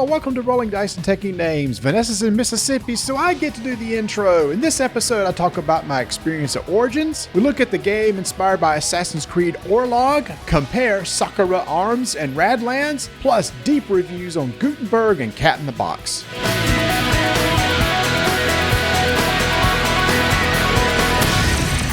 welcome to Rolling Dice and Taking Names. Vanessa's in Mississippi, so I get to do the intro. In this episode, I talk about my experience at Origins. We look at the game inspired by Assassin's Creed Orlog, compare Sakura Arms and Radlands, plus deep reviews on Gutenberg and Cat in the Box.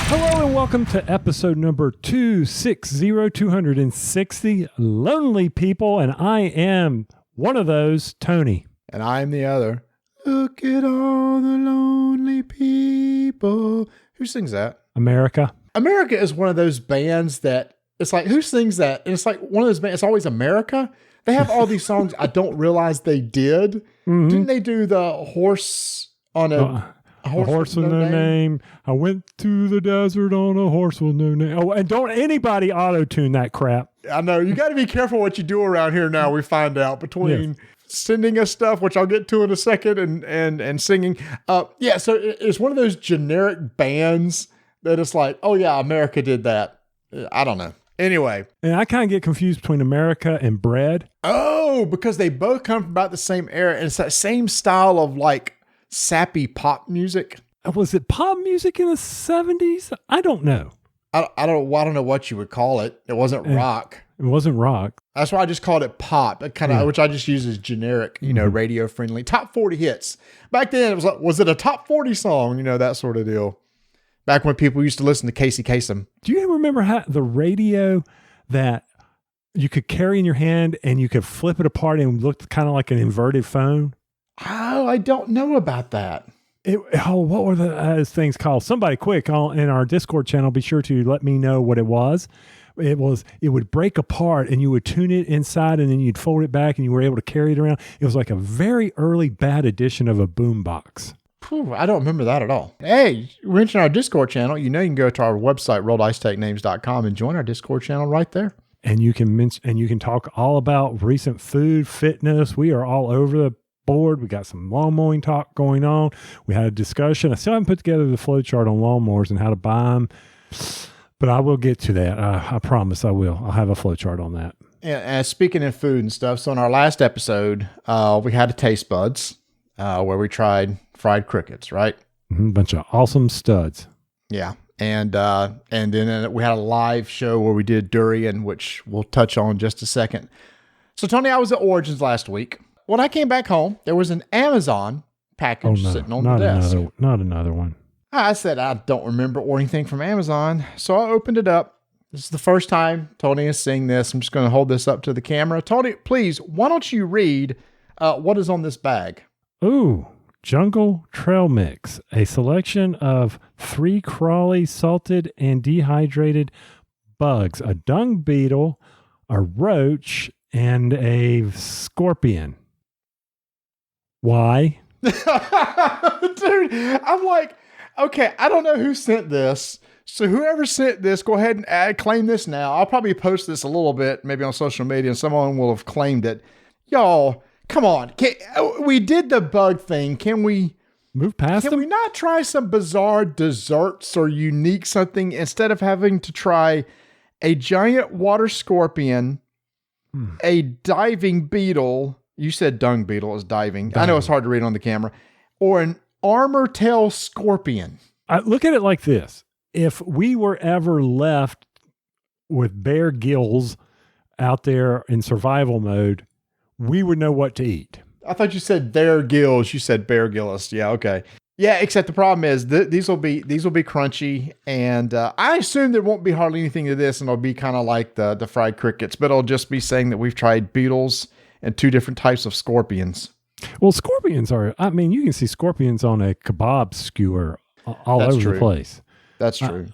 Hello and welcome to episode number 260, Lonely People, and I am one of those, Tony. And I'm the other. Look at all the lonely people. Who sings that? America. America is one of those bands that, it's like, who sings that? And it's like one of those bands, it's always America. They have all these songs I don't realize they did. Mm-hmm. Didn't they do the horse on a horse with no name? I went to the desert on a horse with no name. Oh, and don't anybody auto-tune that crap. I know. You got to be careful what you do around here now, we find out, between sending us stuff, which I'll get to in a second, and singing. So it's one of those generic bands that it's like, oh yeah, America did that. I don't know. Anyway. And I kind of get confused between America and Bread. Oh, because they both come from about the same era, and it's that same style of like sappy pop music. Was it pop music in the 70s? I don't know. I don't know what you would call it. It wasn't rock. It wasn't rock. That's why I just called it pop. It which I just use as generic, radio friendly. Top 40 hits. Back then it was like, was it a top 40 song? That sort of deal. Back when people used to listen to Casey Kasem. Do you remember how the radio that you could carry in your hand and you could flip it apart and it looked kind of like an inverted phone? Oh, I don't know about that. What were those things called? Somebody quick in our Discord channel, be sure to let me know what it was. It would break apart and you would tune it inside and then you'd fold it back and you were able to carry it around. It was like a very early bad edition of a boombox. I don't remember that at all. Hey, you mentioned our Discord channel. You can go to our website, rolldicetakenames.com, and join our Discord channel right there. And you can talk all about recent food, fitness. We are all over the board. We got some lawn mowing talk going on. We had a discussion. I still haven't put together the flow chart on lawnmowers and how to buy them, but I will get to that. I promise I will. I'll have a flow chart on that. And speaking of food and stuff, so in our last episode, we had a taste buds where we tried fried crickets, right? Mm-hmm, bunch of awesome studs. Yeah. And then we had a live show where we did durian, which we'll touch on in just a second. So Tony, I was at Origins last week. When I came back home, there was an Amazon package sitting on the desk. Not another one. I said, I don't remember ordering anything from Amazon. So I opened it up. This is the first time Tony is seeing this. I'm just going to hold this up to the camera. Tony, please, why don't you read what is on this bag? Ooh, Jungle Trail Mix, a selection of 3 crawly, salted, and dehydrated bugs, a dung beetle, a roach, and a scorpion. Why? Dude, I'm like, okay, I don't know who sent this. So whoever sent this, go ahead and claim this now. I'll probably post this a little bit, maybe on social media, and someone will have claimed it. Y'all, come on. We did the bug thing. Can we move past them? Can we not try some bizarre desserts or unique something instead of having to try a giant water scorpion, a diving beetle? You said dung beetle is diving. I know it's hard to read on the camera. Or an armor tail scorpion. I look at it like this. If we were ever left with bare gills out there in survival mode, we would know what to eat. I thought you said their gills. You said Bear Gillis. Yeah, okay. Yeah, except the problem is these will be crunchy, and I assume there won't be hardly anything to this, and it'll be kind of like the fried crickets, but it'll just be saying that we've tried beetles and 2 different types of scorpions. Well, scorpions you can see scorpions on a kebab skewer all over the place. That's true.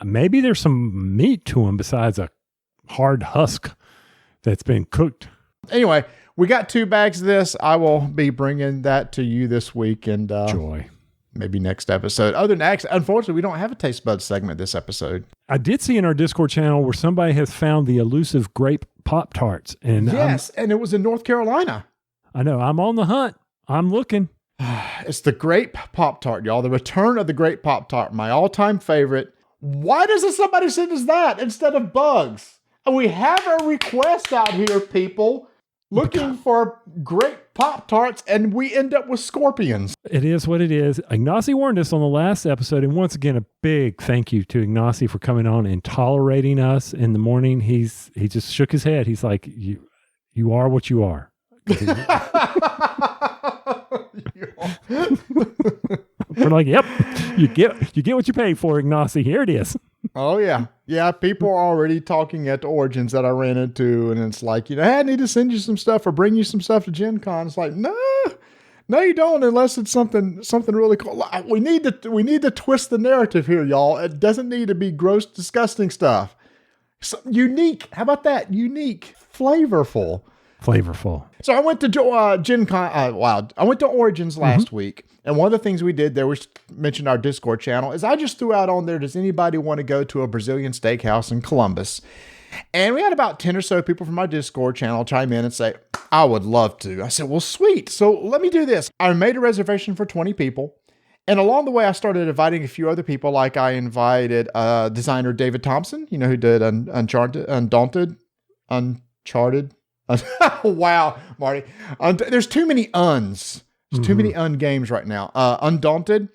Maybe there's some meat to them besides a hard husk that's been cooked. Anyway, we got 2 bags of this. I will be bringing that to you this week, and joy. Maybe next episode. Other than that, unfortunately, we don't have a taste bud segment this episode. I did see in our Discord channel where somebody has found the elusive grape Pop-Tarts. And yes, and it was in North Carolina. I know. I'm on the hunt. I'm looking. It's the grape Pop-Tart, y'all. The return of the grape Pop-Tart, my all-time favorite. Why doesn't somebody send us that instead of bugs? And we have a request out here, people. looking for great Pop-Tarts, and we end up with scorpions. It is what it is. Ignacy warned us on the last episode, and once again, a big thank you to Ignacy for coming on and tolerating us in the morning. He just shook his head. He's like, you are what you are. We're like, yep, you get what you pay for, Ignacy. Here it is. Oh, yeah. Yeah, people are already talking at the Origins that I ran into, and it's like, hey, I need to send you some stuff or bring you some stuff to Gen Con. It's like, no, you don't, unless it's something really cool. We need to twist the narrative here, y'all. It doesn't need to be gross, disgusting stuff. Unique. How about that? Unique. Flavorful. So I went to Gen Con. I went to Origins last week, and one of the things we did there was mention our Discord channel. Is I just threw out on there, does anybody want to go to a Brazilian steakhouse in Columbus? And we had about 10 or so people from our Discord channel chime in and say, I would love to. I said, well, sweet. So let me do this. I made a reservation for 20 people. And along the way, I started inviting a few other people. Like I invited designer David Thompson, who did Undaunted. Wow, Marty. There's too many uns. There's too many games right now. Undaunted.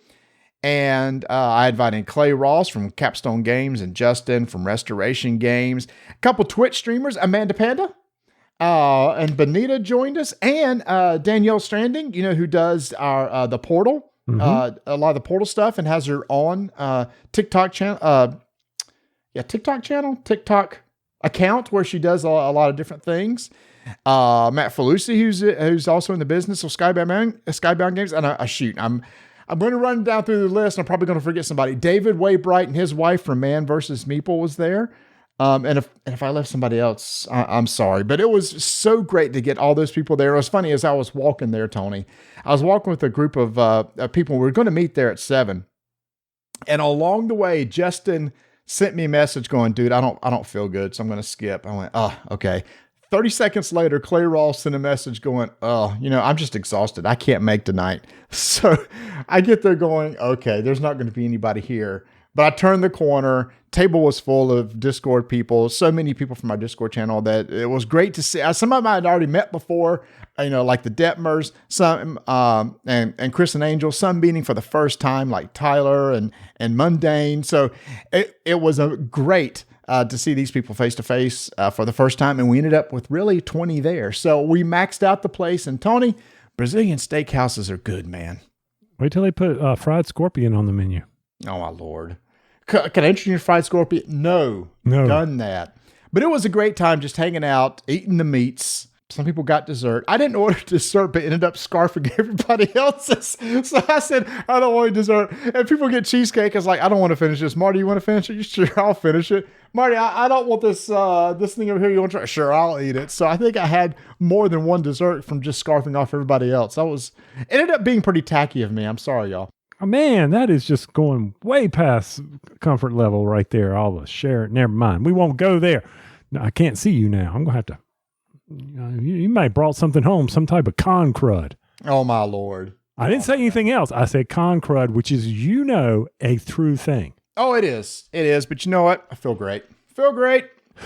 And I invited Clay Ross from Capstone Games and Justin from Restoration Games. A couple Twitch streamers, Amanda Panda and Benita joined us. And Danielle Stranding, who does our the Portal, a lot of the Portal stuff, and has her own TikTok channel. TikTok account where she does a lot of different things. Matt Falusi, who's also in the business of Skybound Games. And I'm going to run down through the list. I'm probably going to forget somebody. David Waybright and his wife from Man vs. Meeple was there. And if I left somebody else, I'm sorry. But it was so great to get all those people there. It was funny as I was walking there, Tony. I was walking with a group of people. We were going to meet there at 7. And along the way, Justin sent me a message going, dude, I don't feel good, so I'm going to skip. I went, oh, okay. 30 seconds later, Clay Ross sent a message going, I'm just exhausted. I can't make tonight. So I get there going, okay, there's not going to be anybody here. But I turned the corner. Table was full of Discord people. So many people from our Discord channel that it was great to see. Some of them I had already met before, like the Detmers, some and Chris and Angel, some meeting for the first time, like Tyler and Mundane. So it was a great to see these people face to face for the first time. And we ended up with really 20 there. So we maxed out the place. And Tony, Brazilian steakhouses are good, man. Wait till they put fried scorpion on the menu. Oh, my Lord. Can I introduce fried scorpion? No. Done that. But it was a great time just hanging out, eating the meats. Some people got dessert. I didn't order dessert, but ended up scarfing everybody else's. So I said, I don't want dessert. And people get cheesecake. I was like, I don't want to finish this. Marty, you want to finish it? You sure? I'll finish it. Marty, I don't want this thing over here. You want to try? Sure, I'll eat it. So I think I had more than one dessert from just scarfing off everybody else. It ended up being pretty tacky of me. I'm sorry, y'all. Oh, man, that is just going way past comfort level right there. All the share. Never mind. We won't go there. No, I can't see you now. I'm going to have to. You might have brought something home, some type of con crud. Oh, my Lord. I didn't say anything else. I said con crud, which is, a true thing. Oh, it is. It is. But you know what? I feel great.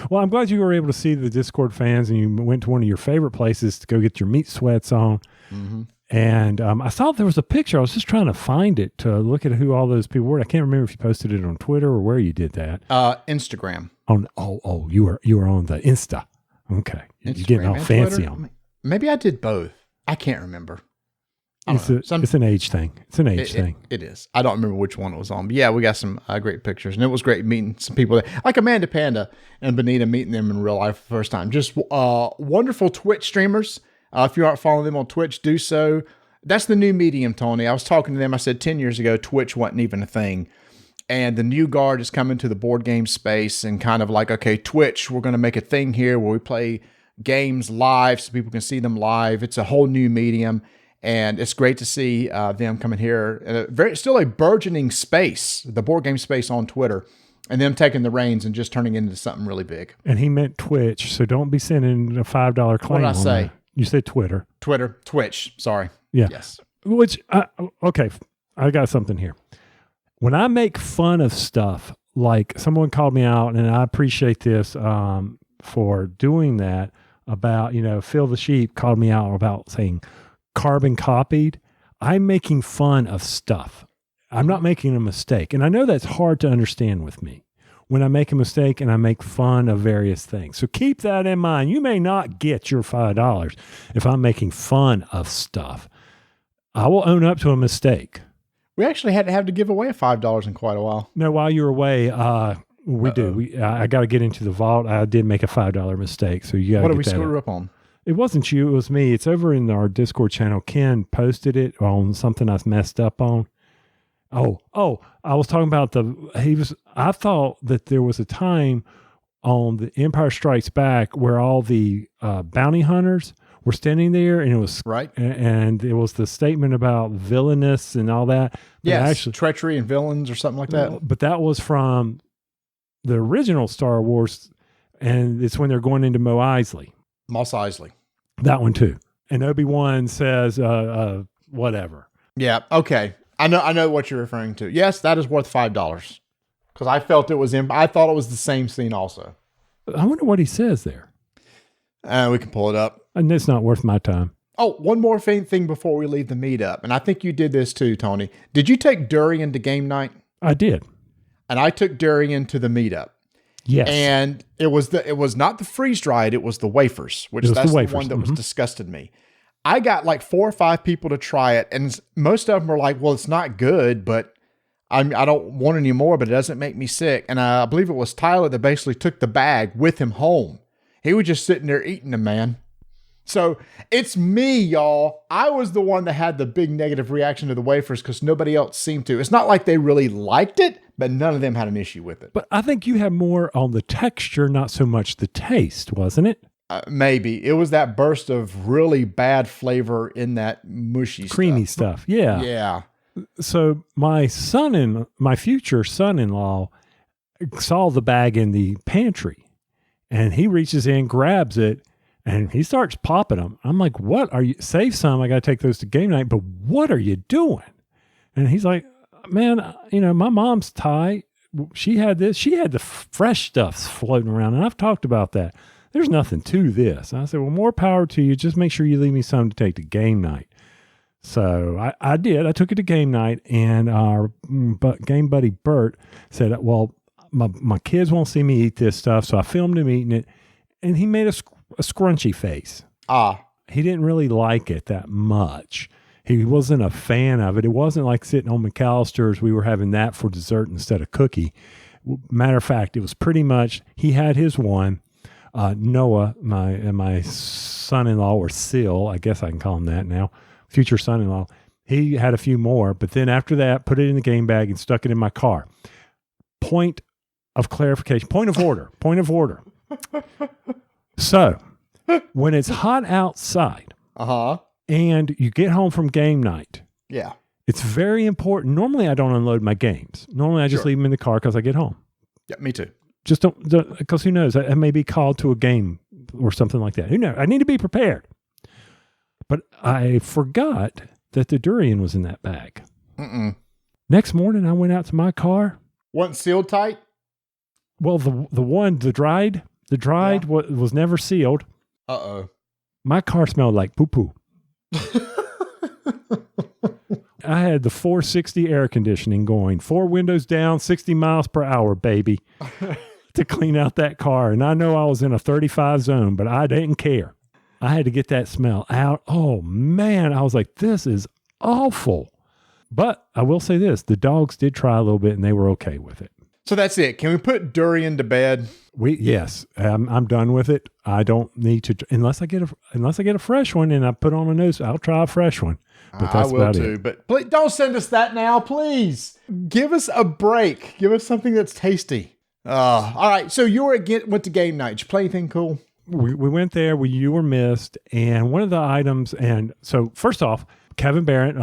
Well, I'm glad you were able to see the Discord fans and you went to one of your favorite places to go get your meat sweats on. Mm-hmm. And I saw there was a picture. I was just trying to find it to look at who all those people were. I can't remember if you posted it on Twitter or where you did that. Instagram. You were on the Insta. Okay. You're getting all fancy Twitter? on me. Maybe I did both. I can't remember. It's an age thing. It's an age thing. It is. I don't remember which one it was on. But yeah, we got some great pictures. And it was great meeting some people there. Like Amanda Panda and Benita, meeting them in real life for the first time. Just wonderful Twitch streamers. If you aren't following them on Twitch, do so. That's the new medium, Tony. I was talking to them. I said 10 years ago, Twitch wasn't even a thing. And the new guard is coming to the board game space and kind of like, okay, Twitch, we're going to make a thing here where we play games live so people can see them live. It's a whole new medium. And it's great to see them coming here. Still a burgeoning space, the board game space on Twitter. And them taking the reins and just turning into something really big. And he meant Twitch, so don't be sending a $5 claim. What did I say? That. You said Twitter. Twitch. Sorry. Yeah. Yes. Okay. I got something here. When I make fun of stuff, like someone called me out, and I appreciate this for doing that. about, Phil the Sheep called me out about saying carbon copied. I'm making fun of stuff. I'm not making a mistake. And I know that's hard to understand with me when I make a mistake and I make fun of various things. So keep that in mind. You may not get your $5 if I'm making fun of stuff. I will own up to a mistake. We actually had to have to give away $5 in quite a while. No, while you were away, we do. I got to get into the vault. I did make a $5 mistake. So you got to. What did we screw up on? It wasn't you. It was me. It's over in our Discord channel. Ken posted it on something I messed up on. Oh, I was talking about I thought that there was a time on the Empire Strikes Back where all the bounty hunters were standing there, and it was right. And it was the statement about villainous and all that. Yes, actually, treachery and villains or something like that. But that was from the original Star Wars, and it's when they're going into Mos Eisley. That one too. And Obi-Wan says, whatever. Yeah. Okay. I know what you're referring to. Yes, that is worth $5 because I felt it was I thought it was the same scene also. I wonder what he says there. We can pull it up. And it's not worth my time. Oh, one more thing before we leave the meetup. And I think you did this too, Tony. Did you take Durian to game night? I did. And I took Durian to the meetup. Yes. And it was not the freeze dried, it was the wafers, that's the one that was disgusted me. I got like 4 or 5 people to try it, and most of them were like, well, it's not good, but I don't want any more, but it doesn't make me sick. And I believe it was Tyler that basically took the bag with him home. He was just sitting there eating them, man. So it's me, y'all. I was the one that had the big negative reaction to the wafers because nobody else seemed to. It's not like they really liked it, but none of them had an issue with it. But I think you had more on the texture, not so much the taste, wasn't it? Maybe. It was that burst of really bad flavor in that mushy creamy stuff. Yeah. Yeah. So my future son-in-law saw the bag in the pantry, and he reaches in, grabs it, and he starts popping them. I'm like, what are you, save some. I got to take those to game night, but what are you doing? And he's like, man, my mom's Thai. She had this, she had the fresh stuff floating around. And I've talked about that. There's nothing to this. And I said, well, more power to you. Just make sure you leave me some to take to game night. So I did. I took it to game night, and our game buddy Bert said, well, my kids won't see me eat this stuff. So I filmed him eating it, and he made a scrunchy face. He didn't really like it that much. He wasn't a fan of it. It wasn't like sitting on McAllister's. We were having that for dessert instead of cookie. Matter of fact, it was pretty much, he had his one. Noah, my son-in-law, or Sil, I guess I can call him that now, future son-in-law, he had a few more. But then after that, put it in the game bag and stuck it in my car. Point of order. So, when it's hot outside, and you get home from game night, it's very important. Normally, I don't unload my games. Normally, I just leave them in the car because I get home. Yeah, me too. Just don't, because who knows? I may be called to a game or something like that. Who knows? I need to be prepared. But I forgot that the durian was in that bag. Next morning, I went out to my car. Wasn't sealed tight? Well, the dried was never sealed. My car smelled like poo-poo. I had the 460 air conditioning going, 4 windows down, 60 miles per hour, baby, to clean out that car. And I know I was in a 35 zone, but I didn't care. I had to get that smell out. Oh, man. I was like, this is awful. But I will say this, the dogs did try a little bit, and they were okay with it. So that's it. Can we put durian to bed? Yes, I'm done with it. I don't need to, unless I get a fresh one and I put on a nose. I'll try a fresh one. But that's I will too. But please, don't send us that now, please. Give us a break. Give us something that's tasty. All right. So you went to game night. Did you play anything cool? We went there. You were missed, and one of the items. And so first off, Kevin Barrett,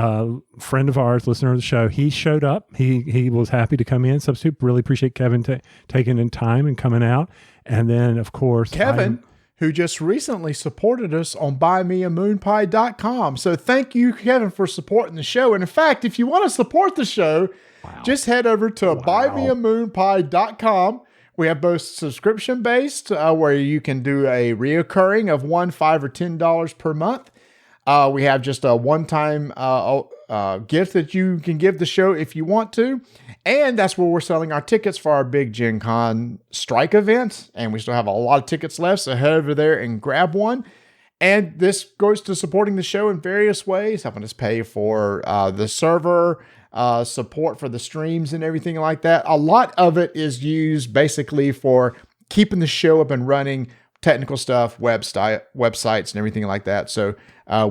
friend of ours, listener of the show, he showed up. He was happy to come in. Substitute. Really appreciate Kevin taking in time and coming out. And then, of course, Kevin, who just recently supported us on buymeamoonpie.com. So thank you, Kevin, for supporting the show. And in fact, if you want to support the show, just head over to buymeamoonpie.com, We have both subscription based, where you can do a reoccurring of $1, $5, or $10 per month. We have just a one-time gift that you can give the show if you want to. And that's where we're selling our tickets for our big Gen Con strike event. And we still have a lot of tickets left, so head over there and grab one. And this goes to supporting the show in various ways, helping us pay for the server, support for the streams and everything like that. A lot of it is used basically for keeping the show up and running, technical stuff, websites and everything like that. So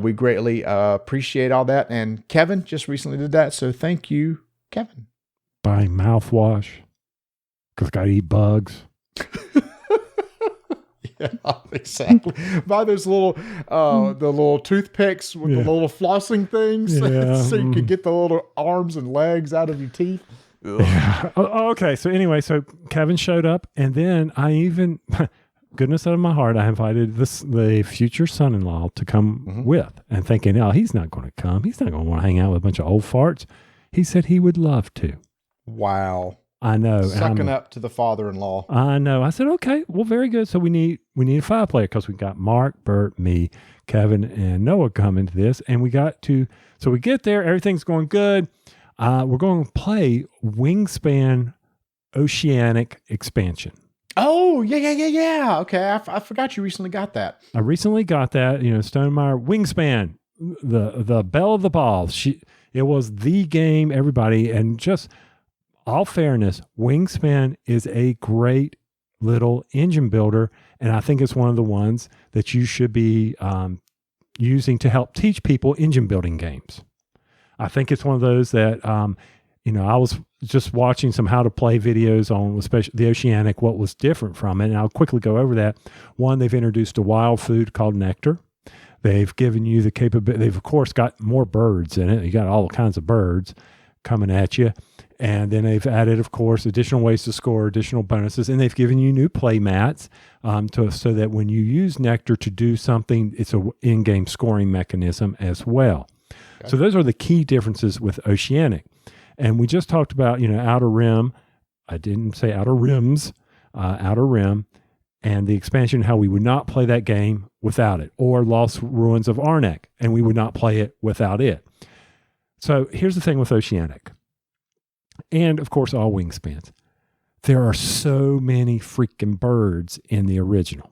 we greatly appreciate all that. And Kevin just recently did that. So thank you, Kevin. Buying mouthwash because I got to eat bugs. Yeah, exactly. Buy those little, the little toothpicks with the little flossing things, so you can get the little arms and legs out of your teeth. Yeah. Okay. So anyway, so Kevin showed up, and then I even, goodness out of my heart, I invited the future son-in-law to come with, and thinking, oh, he's not going to come. He's not going to want to hang out with a bunch of old farts. He said he would love to. Wow. I know. Sucking up to the father-in-law. I know. I said, okay, well, very good. So we need a 5-player because we got Mark, Bert, me, Kevin, and Noah coming to this. And we get there, everything's going good. We're going to play Wingspan Oceanic expansion. Oh, yeah. Okay, I forgot you recently got that. I recently got that, Stonemeyer Wingspan, the belle of the ball. It was the game, everybody, and just... all fairness, Wingspan is a great little engine builder, and I think it's one of the ones that you should be using to help teach people engine building games. I think it's one of those that, I was just watching some how to play videos on especially the Oceanic, what was different from it, and I'll quickly go over that. One, they've introduced a wild food called nectar. They've given you the capability. They've, of course, got more birds in it. You got all kinds of birds coming at you. And then they've added, of course, additional ways to score, additional bonuses, and they've given you new play mats so that when you use Nectar to do something, it's an in-game scoring mechanism as well. Okay. So those are the key differences with Oceanic. And we just talked about, Outer Rim. I didn't say Outer Rims, Outer Rim, and the expansion, how we would not play that game without it, or Lost Ruins of Arnak, and we would not play it without it. So here's the thing with Oceanic. And, of course, all Wingspans. There are so many freaking birds in the original.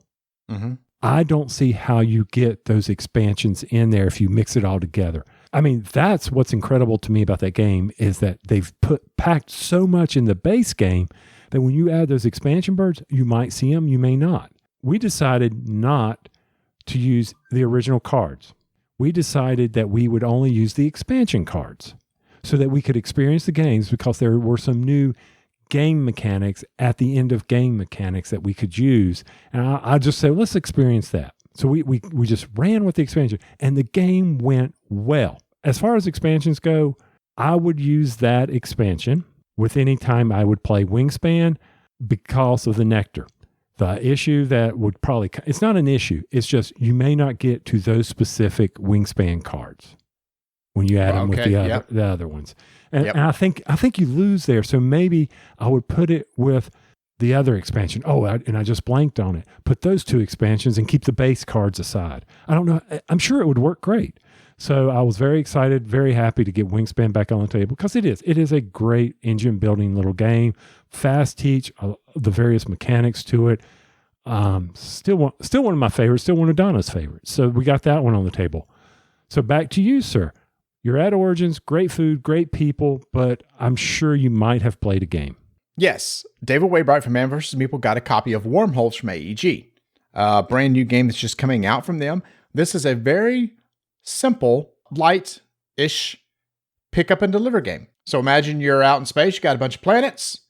Mm-hmm. I don't see how you get those expansions in there if you mix it all together. I mean, that's what's incredible to me about that game is that they've packed so much in the base game that when you add those expansion birds, you might see them, you may not. We decided not to use the original cards. We decided that we would only use the expansion cards, so that we could experience the games because there were some new game mechanics at the end of game mechanics that we could use. And I just said, let's experience that. So we just ran with the expansion and the game went well. As far as expansions go, I would use that expansion with any time I would play Wingspan because of the Nectar. The issue that would probably, it's not an issue. It's just you may not get to those specific Wingspan cards when you add them with the other ones. And I think you lose there. So maybe I would put it with the other expansion. And I just blanked on it. Put those two expansions and keep the base cards aside. I don't know. I'm sure it would work great. So I was very excited, very happy to get Wingspan back on the table because it is a great engine building little game. Fast teach the various mechanics to it. Still one of my favorites, still one of Donna's favorites. So we got that one on the table. So back to you, sir. You're at Origins, great food, great people, but I'm sure you might have played a game. Yes. David Waybright from Man vs. Meeple got a copy of Wormholes from AEG. A brand new game that's just coming out from them. This is a very simple, light-ish pick up and deliver game. So imagine you're out in space, you got a bunch of planets,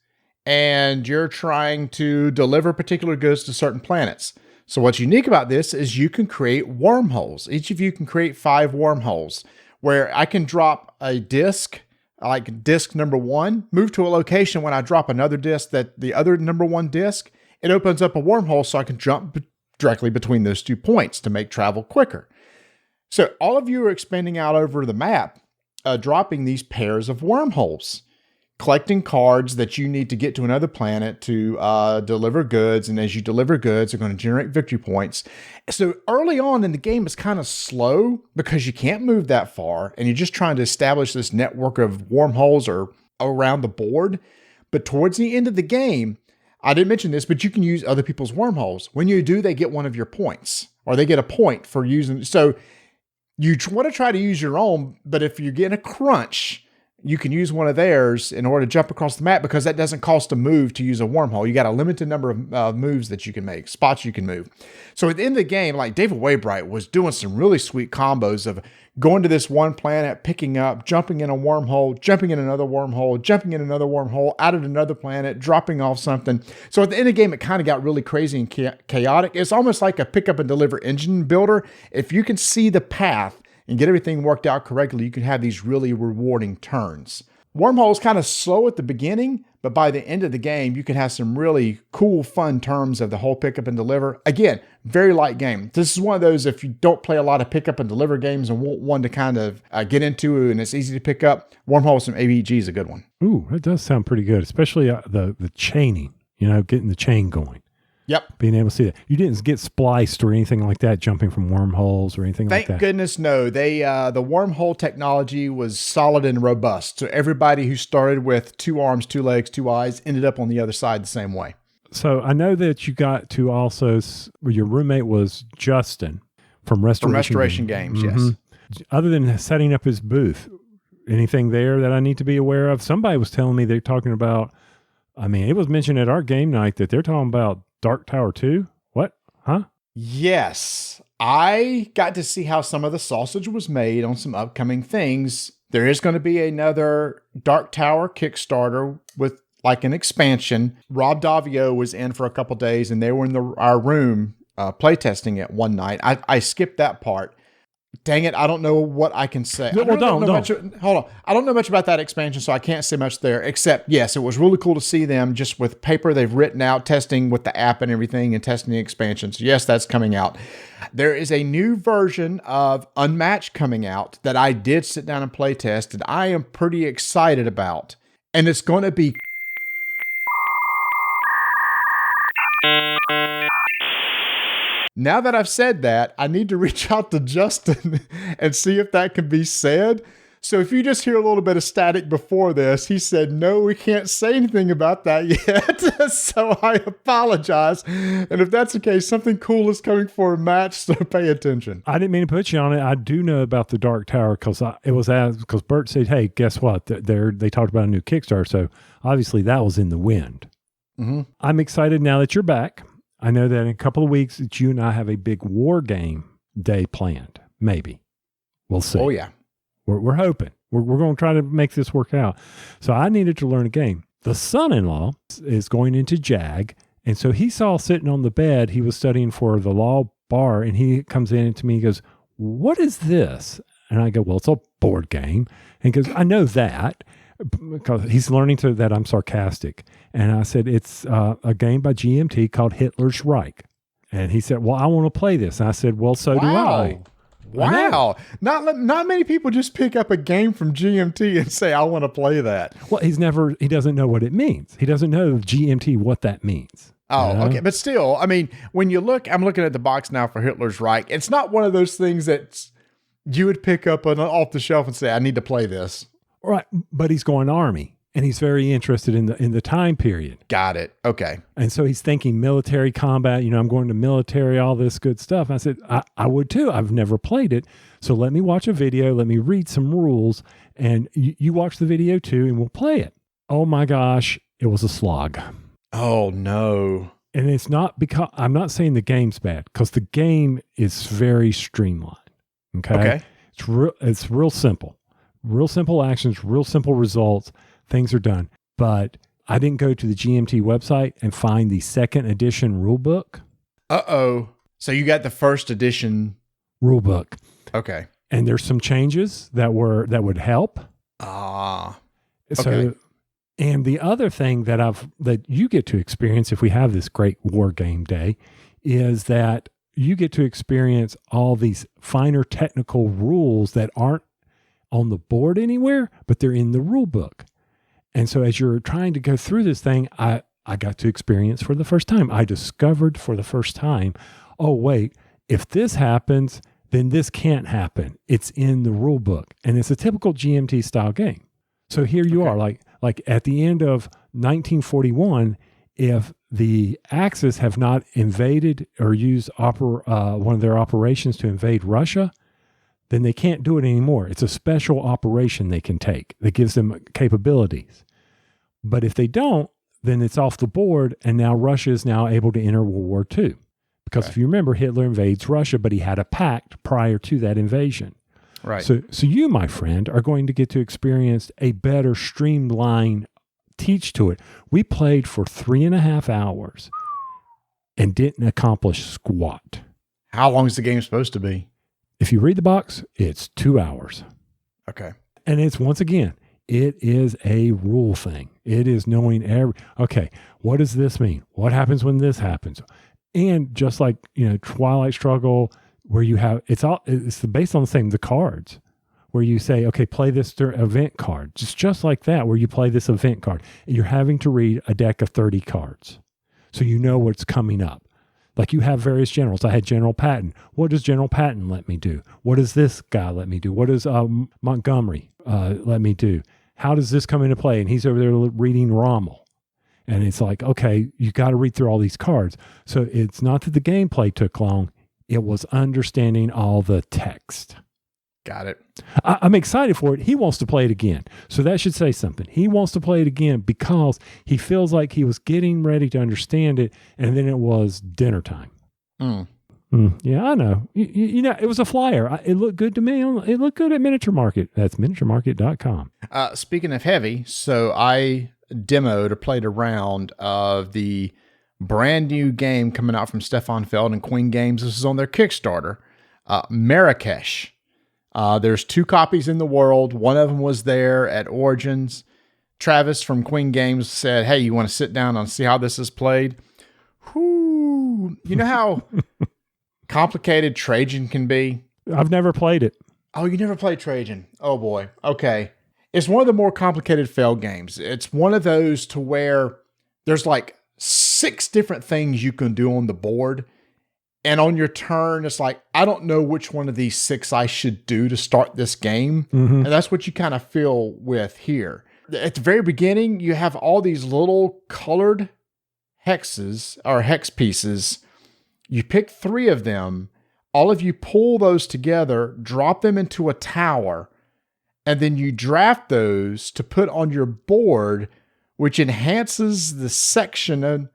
and you're trying to deliver particular goods to certain planets. So what's unique about this is you can create wormholes. Each of you can create 5 wormholes, where I can drop a disc, like disc number 1, move to a location. When I drop another disc, that the other number 1 disc, it opens up a wormhole so I can jump directly between those 2 points to make travel quicker. So all of you are expanding out over the map, dropping these pairs of wormholes. collecting cards that you need to get to another planet to deliver goods. And as you deliver goods, they're going to generate victory points. So early on in the game, it's kind of slow because you can't move that far. And you're just trying to establish this network of wormholes or around the board. But towards the end of the game, I didn't mention this, but you can use other people's wormholes. When you do, they get one of your points, or they get a point for using. So you want to try to use your own, but if you're getting a crunch, you can use one of theirs in order to jump across the map, because that doesn't cost a move to use a wormhole. You got a limited number of moves that you can make, spots you can move. So at the end of the game, like David Waybright was doing some really sweet combos of going to this one planet, picking up, jumping in a wormhole, jumping in another wormhole, jumping in another wormhole, out of another planet, dropping off something. So at the end of the game, it kind of got really crazy and chaotic. It's almost like a pick up and deliver engine builder. If you can see the path and get everything worked out correctly, you can have these really rewarding turns. Wormhole's kind of slow at the beginning, but by the end of the game, you can have some really cool, fun terms of the whole pick up and deliver. Again, very light game. This is one of those, if you don't play a lot of pick up and deliver games and want one to kind of get into and it's easy to pick up, Wormholes from ABG is a good one. Ooh, that does sound pretty good, especially the chaining, getting the chain going. Yep. Being able to see that. You didn't get spliced or anything like that, jumping from wormholes or anything like that? Thank goodness, no. The wormhole technology was solid and robust. So everybody who started with 2 arms, 2 legs, 2 eyes ended up on the other side the same way. So I know that you got to also, your roommate was Justin from Restoration Games, mm-hmm. Yes. Other than setting up his booth, anything there that I need to be aware of? Somebody was telling me they're talking about, it was mentioned at our game night that they're talking about Dark Tower 2? What? Huh? Yes. I got to see how some of the sausage was made on some upcoming things. There is going to be another Dark Tower Kickstarter with like an expansion. Rob Davio was in for a couple days and they were in our room playtesting it one night. I skipped that part. Dang it, I don't know what I can say. Hold on. I don't know much about that expansion, so I can't say much there, except, yes, it was really cool to see them just with paper they've written out, testing with the app and everything, and testing the expansion. So, yes, that's coming out. There is a new version of Unmatched coming out that I did sit down and play test, and I am pretty excited about. And it's going to be... Now that I've said that, I need to reach out to Justin and see if that can be said. So if you just hear a little bit of static before this, he said, no, we can't say anything about that yet. So I apologize. And if that's the case, something cool is coming for a match, so pay attention. I didn't mean to put you on it. I do know about the Dark Tower because Bert said, hey, guess what? They talked about a new Kickstarter. So obviously that was in the wind. Mm-hmm. I'm excited now that you're back. I know that in a couple of weeks that you and I have a big war game day planned. Maybe. We'll see. Oh, yeah. We're hoping. We're going to try to make this work out. So I needed to learn a game. The son-in-law is going into JAG, and so he saw sitting on the bed, he was studying for the law bar, and he comes in to me and goes, what is this? And I go, well, it's a board game. And he goes, I know that. Because he's learning that I'm sarcastic. And I said, it's a game by GMT called Hitler's Reich. And he said, well, I want to play this. And I said, well, so do I. Wow. Not many people just pick up a game from GMT and say, I want to play that. Well, he doesn't know what it means. He doesn't know GMT, what that means. Oh, okay. But still, when you look, I'm looking at the box now for Hitler's Reich. It's not one of those things that you would pick up off the shelf and say, I need to play this. Right, but he's going Army, and he's very interested in the time period. Got it. Okay. And so he's thinking military combat. I'm going to military, all this good stuff. I said, I would too. I've never played it, so let me watch a video. Let me read some rules, and you watch the video too, and we'll play it. Oh my gosh, it was a slog. Oh no. And it's not because I'm not saying the game's bad, because the game is very streamlined. Okay. It's real simple. Real simple actions, real simple results. Things are done. But I didn't go to the GMT website and find the second edition rule book. Uh-oh. So you got the first edition rule book. Okay. And there's some changes that would help. Ah. So, and the other thing that you get to experience if we have this great war game day is that you get to experience all these finer technical rules that aren't on the board anywhere, but they're in the rule book. And so as you're trying to go through this thing, I got to experience for the first time. I discovered for the first time, oh, wait, if this happens, then this can't happen. It's in the rule book. And it's a typical GMT style game. So here you are, like at the end of 1941, if the Axis have not invaded or used one of their operations to invade Russia, then they can't do it anymore. It's a special operation they can take that gives them capabilities. But if they don't, then it's off the board, and now Russia is now able to enter World War II. Because if you remember, Hitler invades Russia, but he had a pact prior to that invasion. Right. So you, my friend, are going to get to experience a better streamlined teach to it. We played for 3.5 hours and didn't accomplish squat. How long is the game supposed to be? If you read the box, it's 2 hours. Okay. And it's, once again, it is a rule thing. It is knowing okay, what does this mean? What happens when this happens? And just like, Twilight Struggle, where you have, it's based on the same, the cards, where you say, okay, play this event card. Just like that, where you play this event card. And you're having to read a deck of 30 cards. So you know what's coming up. Like you have various generals. I had General Patton. What does General Patton let me do? What does this guy let me do? What does Montgomery let me do? How does this come into play? And he's over there reading Rommel. And it's like, okay, you got to read through all these cards. So it's not that the gameplay took long. It was understanding all the text. Got it. I'm excited for it. He wants to play it again. So that should say something. He wants to play it again because he feels like he was getting ready to understand it, and then it was dinner time. Yeah, I know. It was a flyer. It looked good to me. It looked good at Miniature Market. That's miniaturemarket.com. Speaking of heavy, so I demoed or played a round of the brand new game coming out from Stefan Feld and Queen Games. This is on their Kickstarter, Marrakesh. There's 2 copies in the world. One of them was there at Origins. Travis from Queen Games said, hey, you want to sit down and see how this is played? Whoo! You know how complicated Trajan can be? I've never played it. Oh, you never played Trajan? Oh, boy. Okay. It's one of the more complicated Feld games. It's one of those to where there's like 6 different things you can do on the board. And on your turn, it's like, I don't know which one of these 6 I should do to start this game. Mm-hmm. And that's what you kind of feel with here. At the very beginning, you have all these little colored hexes or hex pieces. You pick 3 of them. All of you pull those together, drop them into a tower, and then you draft those to put on your board, which enhances the section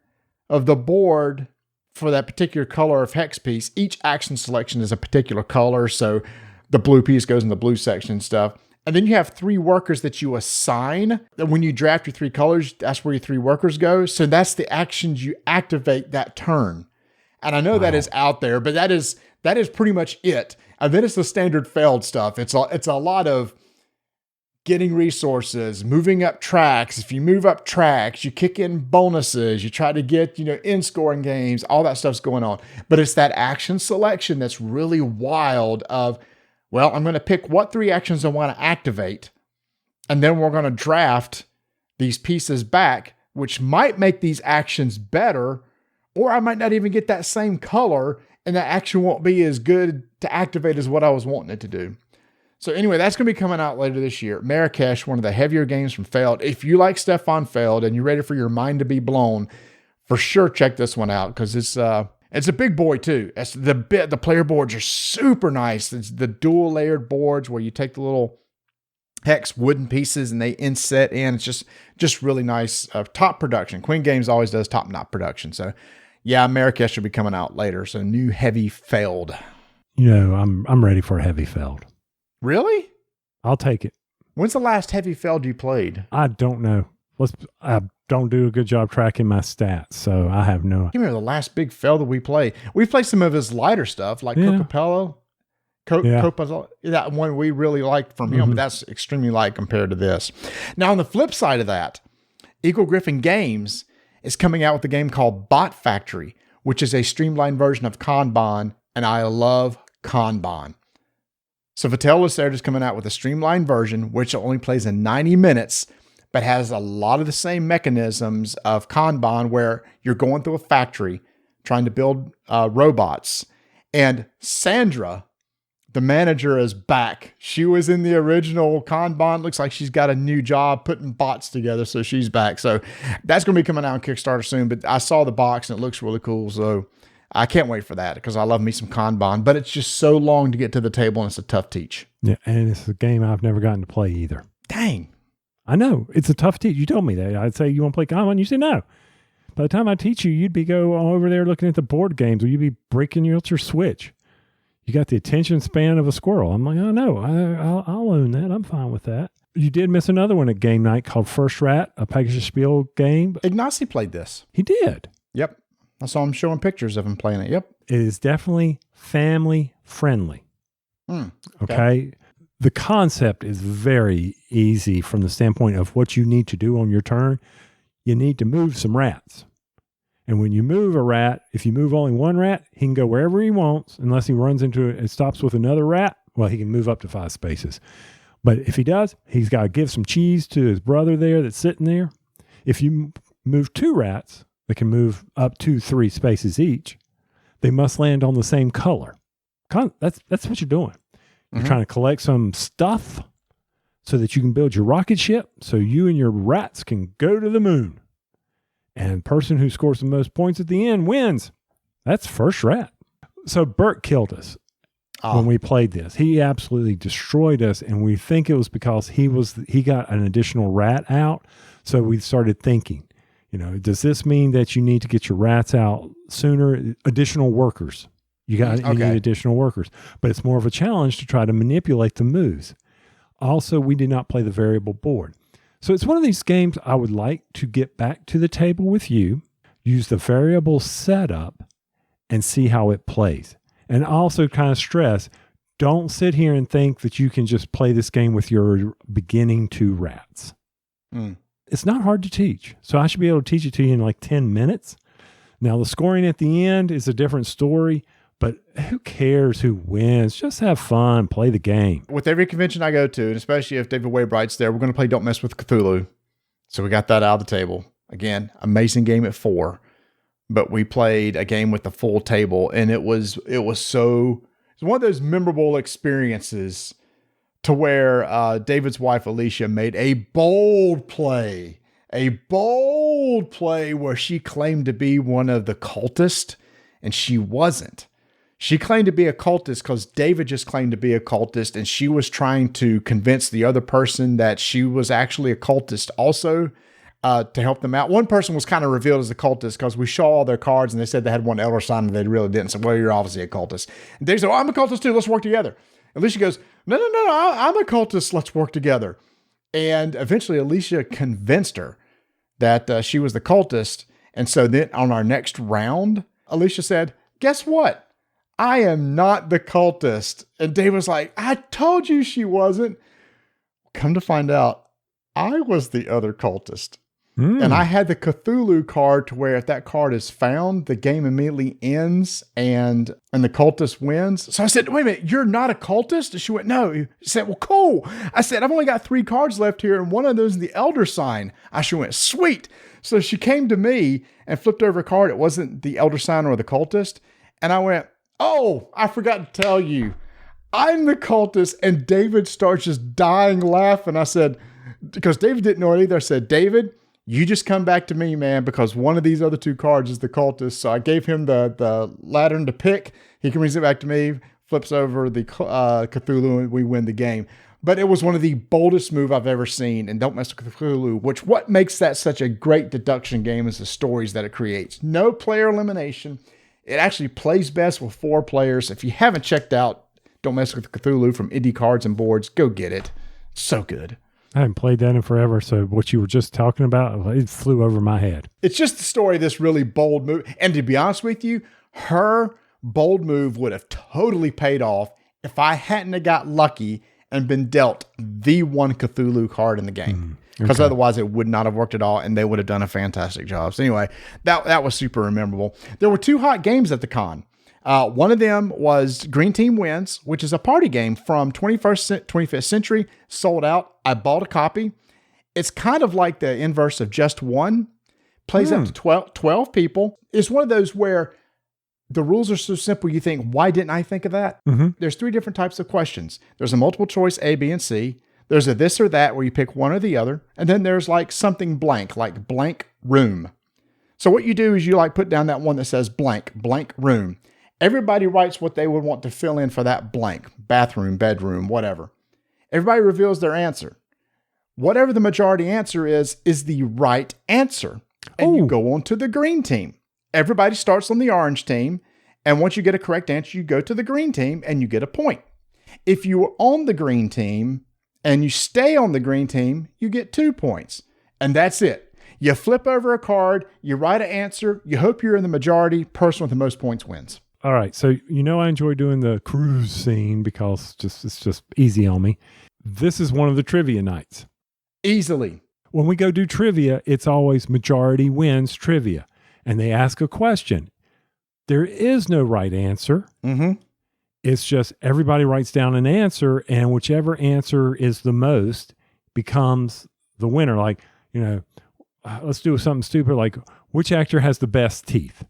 of the board for that particular color of hex piece. Each action selection is a particular color, so the blue piece goes in the blue section and stuff. And then you have 3 workers that you assign. And when you draft your 3 colors, that's where your 3 workers go. So that's the actions you activate that turn. And I know that is out there, but that is pretty much it. And then it's the standard Feld stuff. It's a lot of getting resources, moving up tracks. If you move up tracks, you kick in bonuses, you try to get, in scoring games, all that stuff's going on. But it's that action selection that's really wild of, well, I'm going to pick what 3 actions I want to activate. And then we're going to draft these pieces back, which might make these actions better, or I might not even get that same color and that action won't be as good to activate as what I was wanting it to do. So anyway, that's going to be coming out later this year. Marrakesh, one of the heavier games from Feld. If you like Stefan Feld and you're ready for your mind to be blown, for sure check this one out because it's a big boy too. It's the player boards are super nice. It's the dual layered boards where you take the little hex wooden pieces and they inset in. It's just really nice. Top production. Queen Games always does top-notch production. So yeah, Marrakesh will be coming out later. So new heavy Feld. I'm ready for a heavy Feld. Really? I'll take it. When's the last heavy Feld you played? I don't know. I don't do a good job tracking my stats, so I have no idea. You remember the last big Feld that we played? We played some of his lighter stuff, like Cocopello. That one we really liked from him, but that's extremely light compared to this. Now, on the flip side of that, Eagle Griffin Games is coming out with a game called Bot Factory, which is a streamlined version of Kanban, and I love Kanban. So Vittel Lacerda is coming out with a streamlined version, which only plays in 90 minutes, but has a lot of the same mechanisms of Kanban, where you're going through a factory trying to build robots. And Sandra, the manager, is back. She was in the original Kanban. Looks like she's got a new job putting bots together, so she's back. So that's going to be coming out on Kickstarter soon. But I saw the box and it looks really cool. So I can't wait for that because I love me some Kanban. But it's just so long to get to the table and it's a tough teach. Yeah, and it's a game I've never gotten to play either. Dang. I know. It's a tough teach. You told me that. I'd say, you want to play Kanban? You say no. By the time I teach you, you'd be go over there looking at the board games, or you'd be breaking your Switch. You got the attention span of a squirrel. I'm like, oh, no, I'll own that. I'm fine with that. You did miss another one at game night called First Rat, a Pegasus Spiel game. Ignacy played this. He did. Yep. I saw him showing pictures of him playing it. Yep. It is definitely family friendly. Okay. The concept is very easy from the standpoint of what you need to do on your turn. You need to move some rats. And when you move a rat, if you move only one rat, he can go wherever he wants, unless he runs into it and stops with another rat. Well, he can move up to 5 spaces. But if he does, he's got to give some cheese to his brother there that's sitting there. If you move 2 rats that can move up to 3 spaces each, they must land on the same color. That's what you're doing. You're trying to collect some stuff so that you can build your rocket ship so you and your rats can go to the moon. And the person who scores the most points at the end wins. That's First Rat. So Bert killed us when we played this. He absolutely destroyed us, and we think it was because he got an additional rat out. So we started thinking, does this mean that you need to get your rats out sooner? Additional workers. You need additional workers. But it's more of a challenge to try to manipulate the moves. Also, we did not play the variable board. So it's one of these games I would like to get back to the table with you, use the variable setup, and see how it plays. And also kind of stress, don't sit here and think that you can just play this game with your beginning 2 rats. It's not hard to teach. So I should be able to teach it to you in like 10 minutes. Now, the scoring at the end is a different story. But who cares who wins? Just have fun, play the game. With every convention I go to, and especially if David Waybright's there, we're going to play Don't Mess with Cthulhu. So we got that out of the table. Again, amazing game at 4. But we played a game with the full table, and it was one of those memorable experiences to where David's wife, Alicia, made a bold play where she claimed to be one of the cultists, and she wasn't. She claimed to be a cultist because David just claimed to be a cultist, and she was trying to convince the other person that she was actually a cultist also to help them out. One person was kind of revealed as a cultist because we saw all their cards and they said they had one elder sign and they really didn't. So, well, you're obviously a cultist. And David said, I'm a cultist too. Let's work together. Alicia goes, no, I'm a cultist. Let's work together. And eventually Alicia convinced her that she was the cultist. And so then on our next round, Alicia said, guess what? I am not the cultist. And Dave was like, I told you she wasn't. Come to find out, I was the other cultist. And I had the Cthulhu card to where if that card is found, the game immediately ends and the cultist wins. So I said, wait a minute, you're not a cultist? And she went, no. She said, well, cool. I said, I've only got 3 cards left here, and one of those is the elder sign. She went, sweet. So she came to me and flipped over a card. It wasn't the elder sign or the cultist. And I went, oh, I forgot to tell you, I'm the cultist. And David starts just dying laughing. I said, because David didn't know it either. I said, David, you just come back to me, man, because one of these other 2 cards is the cultist. So I gave him the lantern to pick. He brings it back to me, flips over the Cthulhu, and we win the game. But it was one of the boldest move I've ever seen. And Don't Mess with Cthulhu, what makes that such a great deduction game is the stories that it creates. No player elimination. It actually plays best with 4 players. If you haven't checked out Don't Mess with Cthulhu from Indie Cards and Boards, go get it. It's so good. I haven't played that in forever, so what you were just talking about, it flew over my head. It's just the story of this really bold move. And to be honest with you, her bold move would have totally paid off if I hadn't have got lucky and been dealt the one Cthulhu card in the game. Because otherwise it would not have worked at all, and they would have done a fantastic job. So anyway, that was super memorable. There were 2 hot games at the con. One of them was Green Team Wins, which is a party game from 25th century, sold out. I bought a copy, It's kind of like the inverse of just one. Plays up to 12 people. It's one of those where the rules are so simple, you think, why didn't I think of that? There's 3 different types of questions. There's a multiple choice A, B, and C. There's a this or that where you pick one or the other. And then there's like something blank, like blank room. So what you do is you like put down that one that says blank room. Everybody writes what they would want to fill in for that blank, bathroom, bedroom, whatever. Everybody reveals their answer. Whatever the majority answer is the right answer. And you go on to the green team. Everybody starts on the orange team. And once you get a correct answer, you go to the green team and you get a point. If you are on the green team and you stay on the green team, you get 2 points. And that's it. You flip over a card, you write an answer, you hope you're in the majority, person with the most points wins. All right. So, I enjoy doing the cruise scene because it's just easy on me. This is one of the trivia nights. Easily. When we go do trivia, it's always majority wins trivia. And they ask a question. There is no right answer. It's just everybody writes down an answer, and whichever answer is the most becomes the winner. Like, let's do something stupid like, which actor has the best teeth?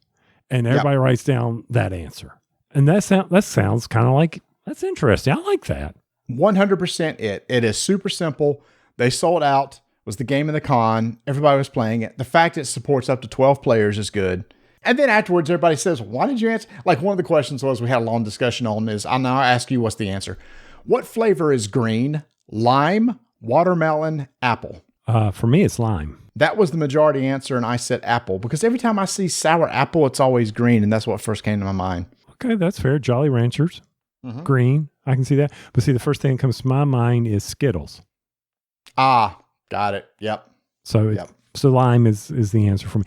And everybody writes down that answer. And that sounds kind of like, that's interesting. I like that. 100% it. It is super simple. They sold out. Was the game of the con. Everybody was playing it. The fact it supports up to 12 players is good. And then afterwards, everybody says, why did you answer? Like one of the questions we had a long discussion on is, I'll now ask you what's the answer. What flavor is green? Lime, watermelon, apple? For me, it's lime. That was the majority answer, and I said apple. Because every time I see sour apple, it's always green, and that's what first came to my mind. Okay, that's fair. Jolly Ranchers, green. I can see that. But see, the first thing that comes to my mind is Skittles. Ah, got it. Yep. So lime is the answer for me.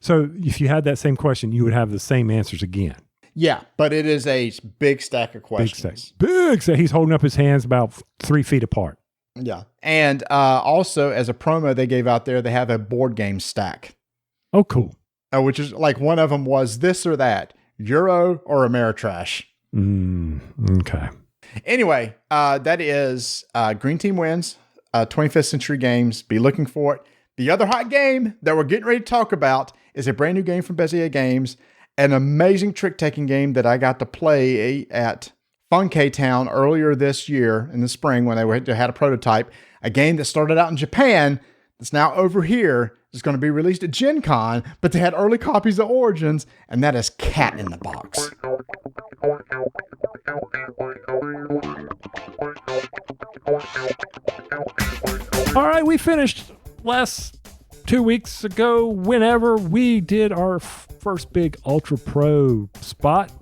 So if you had that same question, you would have the same answers again. Yeah, but it is a big stack of questions. Big stack. He's holding up his hands about 3 feet apart. Yeah. And also, as a promo they gave out there, they have a board game stack. Oh, cool. Which is like one of them was this or that, Euro or Ameritrash. Okay. Anyway, that is Green Team wins, 25th Century Games. Be looking for it. The other hot game that we're getting ready to talk about is a brand new game from Bezier Games, an amazing trick-taking game that I got to play at Fun K-Town earlier this year in the spring when they had a prototype, a game that started out in Japan that's now over here. It's going to be released at Gen Con, but they had early copies of Origins, and that is Cat in the Box. All right, we finished last 2 weeks ago, whenever we did our first big Ultra Pro spot,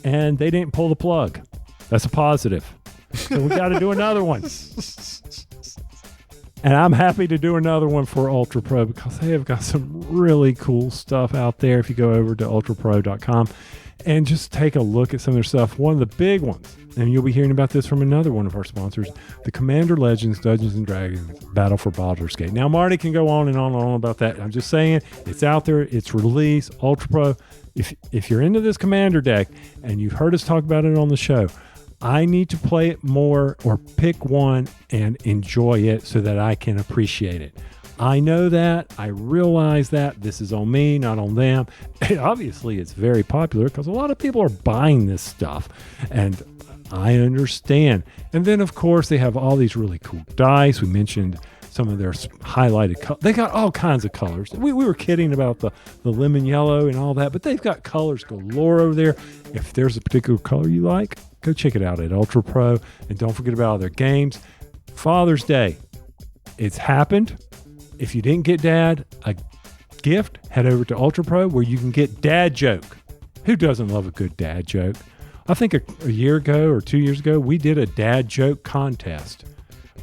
and they didn't pull the plug. That's a positive. So we got to do another one. And I'm happy to do another one for Ultra Pro because they have got some really cool stuff out there. If you go over to ultrapro.com and just take a look at some of their stuff. One of the big ones, and you'll be hearing about this from another one of our sponsors, the Commander Legends Dungeons & Dragons Battle for Baldur's Gate. Now, Marty can go on and on and on about that. I'm just saying, it's out there. It's released. Ultra Pro. If you're into this Commander deck and you've heard us talk about it on the show, I need to play it more or pick one and enjoy it so that I can appreciate it. I know that. I realize that. This is on me, not on them. And obviously, it's very popular because a lot of people are buying this stuff. And I understand. And then, of course, they have all these really cool dice. We mentioned some of their highlighted colors. They got all kinds of colors. We were kidding about the lemon yellow and all that, but they've got colors galore over there. If there's a particular color you like, go check it out at Ultra Pro. And don't forget about all their games. Father's Day. It's happened. If you didn't get Dad a gift, head over to Ultra Pro where you can get Dad Joke. Who doesn't love a good Dad Joke? I think a year ago or 2 years ago, we did a Dad Joke contest.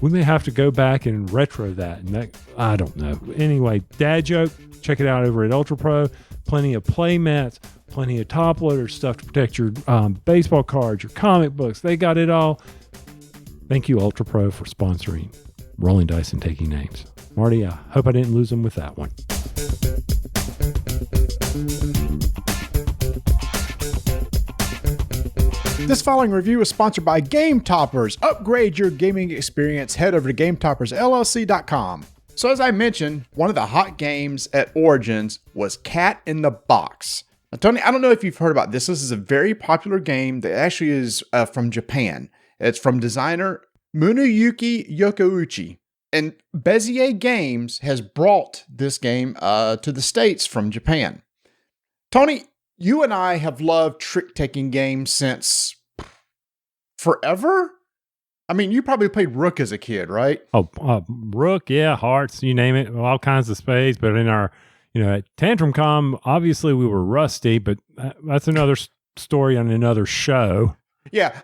We may have to go back and retro that. And that, I don't know. Anyway, Dad Joke, check it out over at Ultra Pro. Plenty of play mats, plenty of top loaders, stuff to protect your baseball cards, your comic books. They got it all. Thank you, Ultra Pro, for sponsoring Rolling Dice and Taking Names. Marty, I hope I didn't lose them with that one. This following review is sponsored by Game Toppers. Upgrade your gaming experience. Head over to GameToppersLLC.com. So as I mentioned, one of the hot games at Origins was Cat in the Box. Now, Tony, I don't know if you've heard about this. This is a very popular game that actually is from Japan. It's from designer Muneyuki Yokouchi. And Bezier Games has brought this game to the States from Japan. Tony, you and I have loved trick-taking games since forever? I mean, you probably played Rook as a kid, right? Rook, yeah, hearts, you name it, all kinds of spades. But in our, at Tantrum Com, obviously we were rusty, but that's another story on another show. Yeah.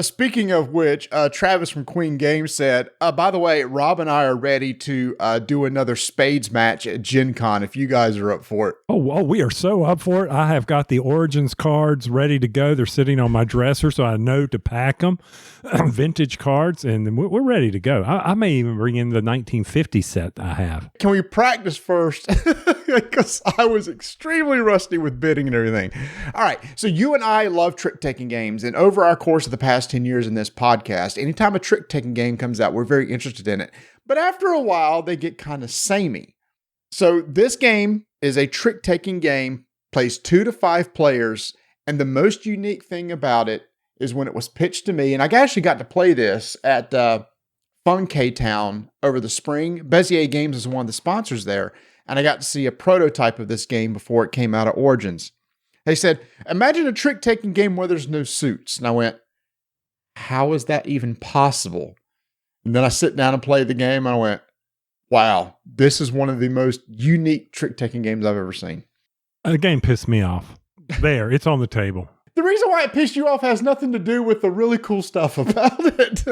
Speaking of which, Travis from Queen Games said, by the way, Rob and I are ready to do another spades match at Gen Con if you guys are up for it. Oh, we are so up for it. I have got the Origins cards ready to go. They're sitting on my dresser, so I know to pack them. Vintage cards, and we're ready to go. I may even bring in the 1950 set I have. Can we practice first? Because I was extremely rusty with bidding and everything. All right, so you and I love trick-taking games, and over our course of the past 10 years in this podcast, anytime a trick-taking game comes out, we're very interested in it. But after a while, they get kind of samey. So this game is a trick-taking game, plays 2 to 5 players, and the most unique thing about it is when it was pitched to me, and I actually got to play this at Fun K-Town over the spring. Bezier Games is one of the sponsors there, and I got to see a prototype of this game before it came out of Origins. They said, imagine a trick-taking game where there's no suits. And I went, how is that even possible? And then I sit down and play the game, and I went, wow, this is one of the most unique trick-taking games I've ever seen. The game pissed me off. There, it's on the table. The reason why it pissed you off has nothing to do with the really cool stuff about it.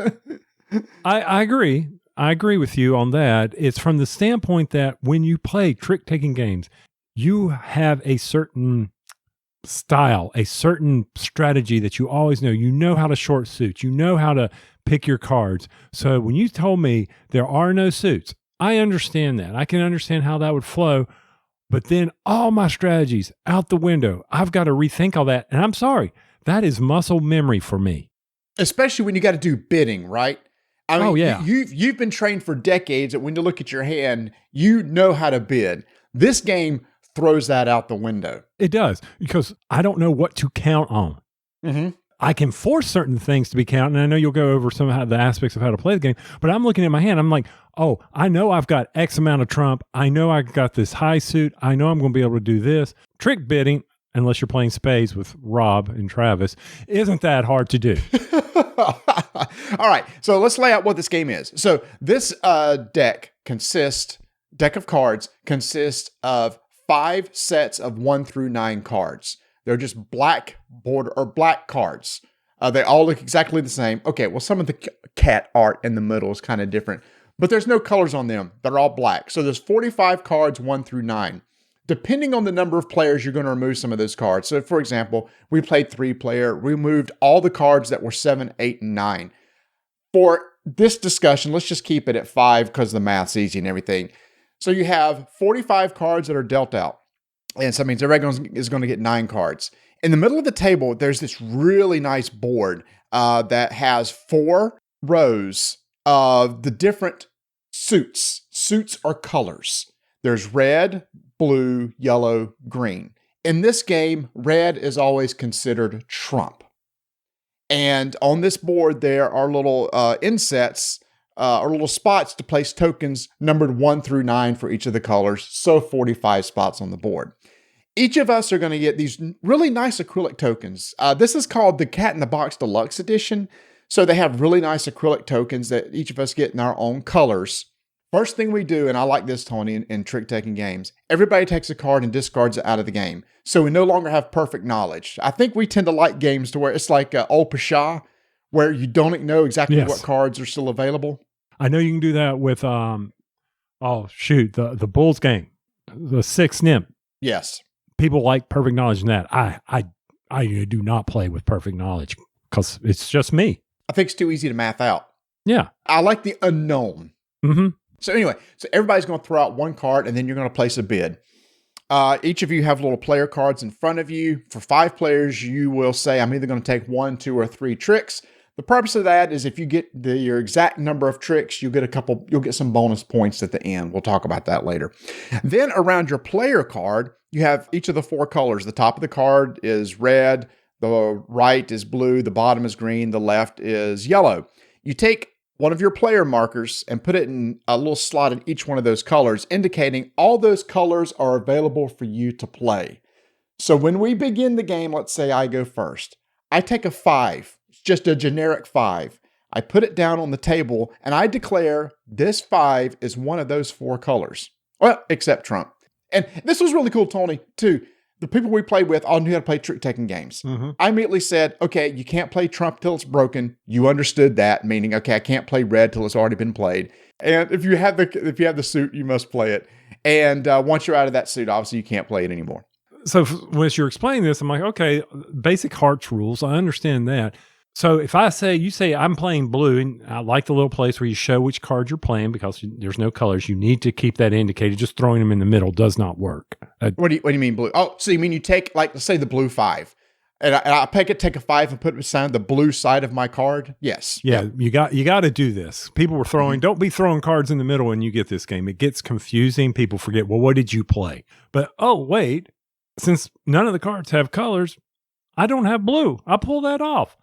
I agree. I agree with you on that. It's from the standpoint that when you play trick-taking games, you have a certain style, a certain strategy that you always know. You know how to short suits. You know how to pick your cards. So when you told me there are no suits, I understand that. I can understand how that would flow. But then all my strategies out the window. I've got to rethink all that. And I'm sorry, that is muscle memory for me. Especially when you got to do bidding, right? I mean, yeah. You've been trained for decades that when you look at your hand, you know how to bid. This game throws that out the window. It does, because I don't know what to count on. Mm-hmm. I can force certain things to be counted, and I know you'll go over some of the aspects of how to play the game, but I'm looking at my hand, I'm like, oh, I know I've got X amount of trump. I know I've got this high suit. I know I'm going to be able to do this. Trick bidding, unless you're playing spades with Rob and Travis, isn't that hard to do. All right, so let's lay out what this game is. So this deck of cards consists of 5 sets of 1 through 9 cards. They're just black border or black cards. They all look exactly the same. Okay, well, some of the cat art in the middle is kind of different, but there's no colors on them. They're all black. So there's 45 cards, 1 through 9. Depending on the number of players, you're going to remove some of those cards. So for example, we played 3-player, removed all the cards that were 7, 8, and 9. For this discussion, let's just keep it at 5 because the math's easy and everything. So you have 45 cards that are dealt out. And so that means everybody is going to get 9 cards. In the middle of the table, there's this really nice board that has 4 rows of the different suits. Suits are colors. There's red, blue, yellow, green. In this game, red is always considered trump. And on this board, there are little insets or little spots to place tokens numbered 1 through 9 for each of the colors. So 45 spots on the board. Each of us are going to get these really nice acrylic tokens. This is called the Cat in the Box Deluxe Edition. So they have really nice acrylic tokens that each of us get in our own colors. First thing we do, and I like this, Tony, in trick-taking games, everybody takes a card and discards it out of the game. So we no longer have perfect knowledge. I think we tend to like games to where it's like Old Pasha, where you don't know exactly what cards are still available. I know you can do that with, the Bulls game, the 6 Nymph. Yes. People like perfect knowledge in that. I do not play with perfect knowledge because it's just me. I think it's too easy to math out. Yeah. I like the unknown. Mm-hmm. So anyway, everybody's going to throw out 1 card and then you're going to place a bid. Each of you have little player cards in front of you. For 5 players, you will say, I'm either going to take 1, 2, or 3 tricks. The purpose of that is if you get your exact number of tricks, you'll get some bonus points at the end. We'll talk about that later. Then around your player card, you have each of the 4 colors. The top of the card is red, the right is blue, the bottom is green, the left is yellow. You take one of your player markers and put it in a little slot in each one of those colors, indicating all those colors are available for you to play. So when we begin the game, let's say I go first. I take a 5, it's just a generic 5. I put it down on the table and I declare this 5 is one of those 4 colors. Well, except Trump. And this was really cool, Tony, too. The people we played with all knew how to play trick-taking games. Mm-hmm. I immediately said, okay, you can't play Trump till it's broken. You understood that, meaning, okay, I can't play red till it's already been played. And if you have the suit, you must play it. And once you're out of that suit, obviously you can't play it anymore. So when you're explaining this, I'm like, okay, basic hearts rules. I understand that. So if you say I'm playing blue, and I like the little place where you show which card you're playing because there's no colors. You need to keep that indicated. Just throwing them in the middle does not work. What do you mean blue? Oh, so you mean you take, like, let's say the blue 5, and I take a 5 and put it beside the blue side of my card? Yes. Yeah, you got to do this. People were throwing, don't be throwing cards in the middle when you get this game. It gets confusing. People forget, well, what did you play? But, oh, wait, since none of the cards have colors, I don't have blue. I pull that off.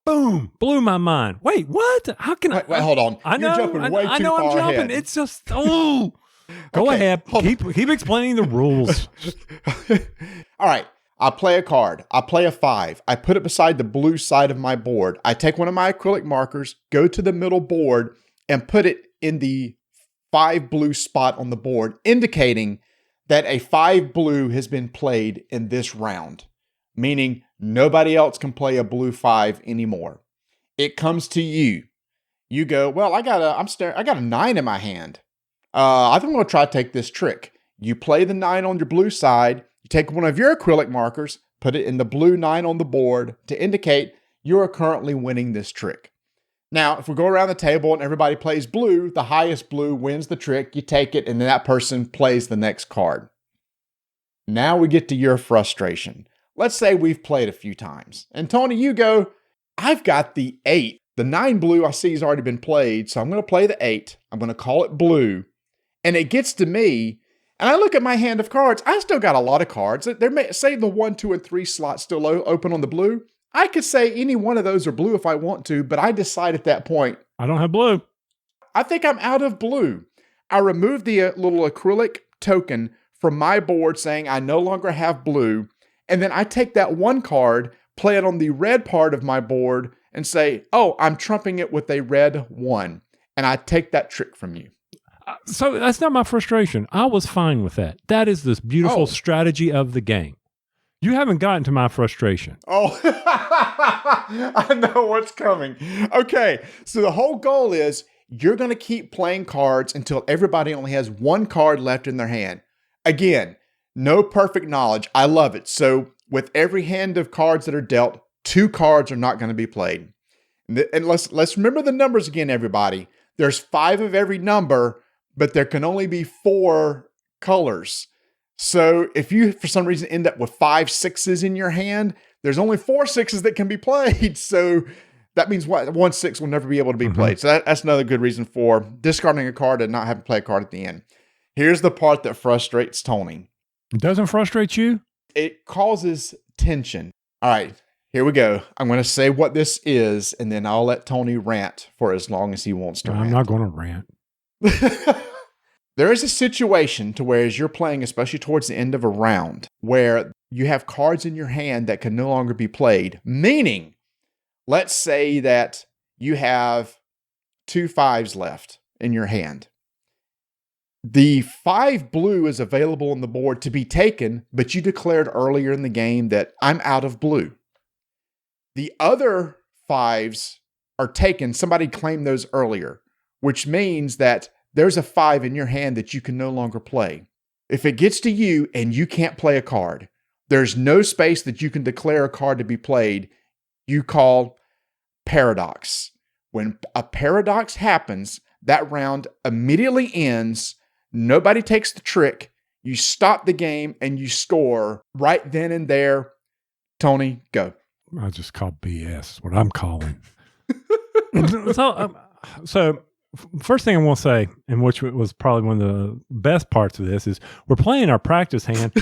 Boom! Blew my mind. Wait, what? How can I? Wait, hold on. I know. You're jumping way too far I'm jumping. ahead. It's just, go ahead. Keep explaining the rules. All right. I play a card. I play a 5. I put it beside the blue side of my board. I take one of my acrylic markers, go to the middle board, and put it in the 5 blue spot on the board, indicating that a 5 blue has been played in this round, meaning nobody else can play a blue 5 anymore. It comes to you. You go, well, I got a 9 in my hand. I think I'm going to try to take this trick. You play the 9 on your blue side. You take one of your acrylic markers, put it in the blue 9 on the board to indicate you are currently winning this trick. Now, if we go around the table and everybody plays blue, the highest blue wins the trick. You take it, and then that person plays the next card. Now we get to your frustration. Let's say we've played a few times. And Tony, you go, I've got the 8. The 9 blue I see has already been played, so I'm going to play the 8. I'm going to call it blue. And it gets to me, and I look at my hand of cards. I still got a lot of cards. Say the 1, 2, and 3 slots still open on the blue. I could say any one of those are blue if I want to, but I decide at that point, I don't have blue. I think I'm out of blue. I remove the little acrylic token from my board saying I no longer have blue. And then I take that 1 card, play it on the red part of my board, and say, oh, I'm trumping it with a red 1. And I take that trick from you. So that's not my frustration. I was fine with that. That is this beautiful strategy of the game. You haven't gotten to my frustration. Oh, I know what's coming. Okay, so the whole goal is you're going to keep playing cards until everybody only has 1 card left in their hand. Again, no perfect knowledge. I love it. So with every hand of cards that are dealt, 2 cards are not going to be played. And let's remember the numbers again, everybody. There's 5 of every number, but there can only be 4 colors. So if you, for some reason, end up with 5 6s in your hand, there's only 4 6s that can be played. So that means 1 6 will never be able to be played. So that's another good reason for discarding a card and not having to play a card at the end. Here's the part that frustrates Tony. It doesn't frustrate you? It causes tension. All right, here we go. I'm going to say what this is, and then I'll let Tony rant for as long as he wants to rant. I'm not going to rant. There is a situation to where as you're playing, especially towards the end of a round, where you have cards in your hand that can no longer be played. Meaning, let's say that you have 2 5s left in your hand. The 5 blue is available on the board to be taken, but you declared earlier in the game that I'm out of blue. The other 5s are taken. Somebody claimed those earlier, which means that there's a 5 in your hand that you can no longer play. If it gets to you and you can't play a card, there's no space that you can declare a card to be played. You call paradox. When a paradox happens, that round immediately ends. Nobody takes the trick. You stop the game and you score right then and there. Tony, go. I just call BS, what I'm calling. So first thing I want to say, and which was probably one of the best parts of this, is we're playing our practice hand,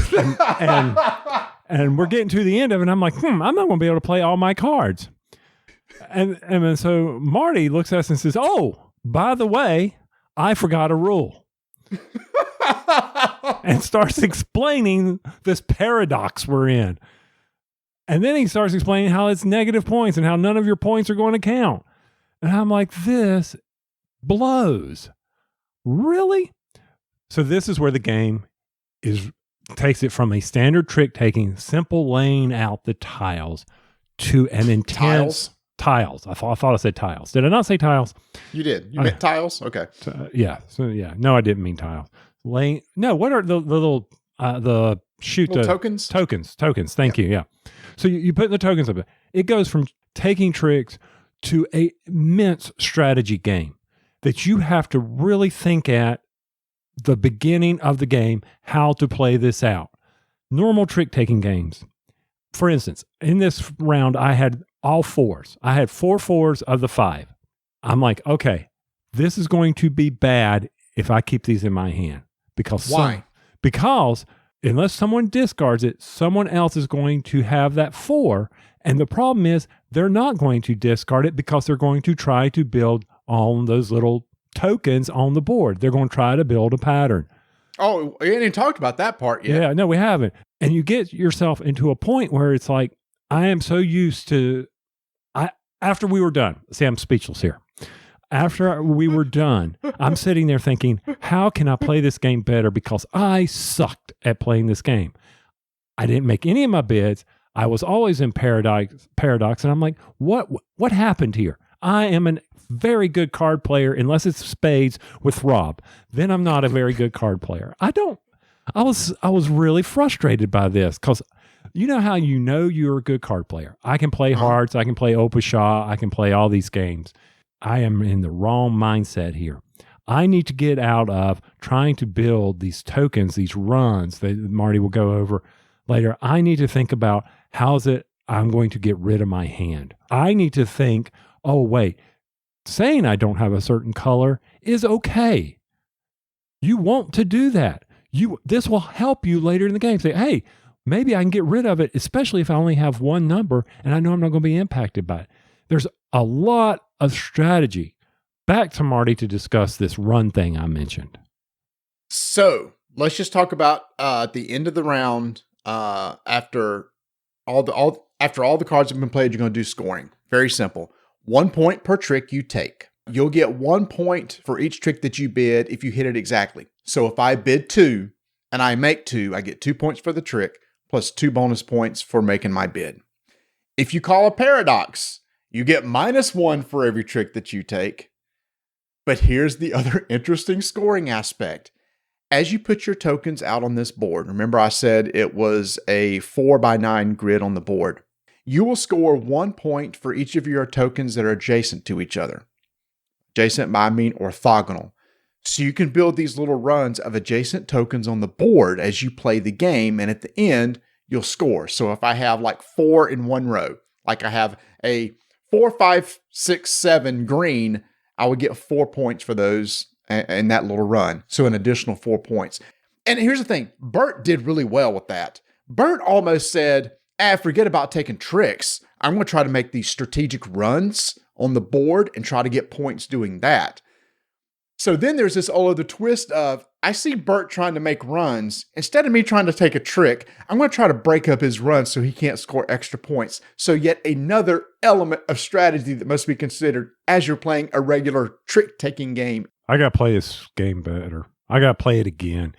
and we're getting to the end of it. And I'm like, I'm not going to be able to play all my cards. And then so Marty looks at us and says, "Oh, by the way, I forgot a rule," and starts explaining this paradox we're in. And then he starts explaining how it's negative points and how none of your points are going to count. And I'm like, this blows. Really? So this is where the game takes it from a standard trick taking, simple laying out the tiles, to an intense tiles. I thought I said tiles. Did I not say tiles? You did. You meant tiles? Okay. Yeah. So yeah. No, I didn't mean tiles. What are the little tokens? Tokens. Thank you. Yeah. So you put the tokens up. It goes from taking tricks to a immense strategy game that you have to really think at the beginning of the game how to play this out. Normal trick-taking games. For instance, in this round, I had all fours. I had 4 fours of the 5. I'm like, okay, this is going to be bad if I keep these in my hand. Because why? Because unless someone discards it, someone else is going to have that 4. And the problem is they're not going to discard it because they're going to try to build on those little tokens on the board. They're going to try to build a pattern. Oh, we ain't talked about that part yet. Yeah, no, we haven't. And you get yourself into a point where it's like, I am so used to, after we were done, see, I'm speechless here. After we were done, I'm sitting there thinking, how can I play this game better? Because I sucked at playing this game. I didn't make any of my bids. I was always in paradox, and I'm like, what happened here? I am a very good card player, unless it's spades with Rob. Then I'm not a very good card player. I was really frustrated by this, because you know how you're a good card player. I can play hearts, I can play Opusha, I can play all these games. I am in the wrong mindset here. I need to get out of trying to build these tokens, these runs that Marty will go over later. I need to think about how is it I'm going to get rid of my hand. I need to think, oh, wait, saying I don't have a certain color is okay. You want to do that. This will help you later in the game. Say, hey, maybe I can get rid of it, especially if I only have one number and I know I'm not going to be impacted by it. There's a lot of strategy. Back to Marty to discuss this run thing I mentioned. So let's just talk about at the end of the round, after all the cards have been played, you're going to do scoring. Very simple. 1 point per trick you take. You'll get 1 point for each trick that you bid if you hit it exactly. So if I bid 2 and I make 2, I get 2 points for the trick plus 2 bonus points for making my bid. If you call a paradox, you get -1 for every trick that you take. But here's the other interesting scoring aspect. As you put your tokens out on this board, remember I said it was a 4x9 grid on the board. You will score 1 point for each of your tokens that are adjacent to each other. Adjacent by I mean orthogonal. So you can build these little runs of adjacent tokens on the board as you play the game, and at the end, you'll score. So if I have like 4 in one row, like I have a 4, 5, 6, 7 green, I would get 4 points for those in that little run. So an additional 4 points. And here's the thing, Bert did really well with that. Bert almost said, forget about taking tricks. I'm going to try to make these strategic runs on the board and try to get points doing that. So then there's this other twist of, I see Bert trying to make runs. Instead of me trying to take a trick, I'm going to try to break up his runs so he can't score extra points. So yet another element of strategy that must be considered as you're playing a regular trick-taking game. I got to play this game better. I got to play it again.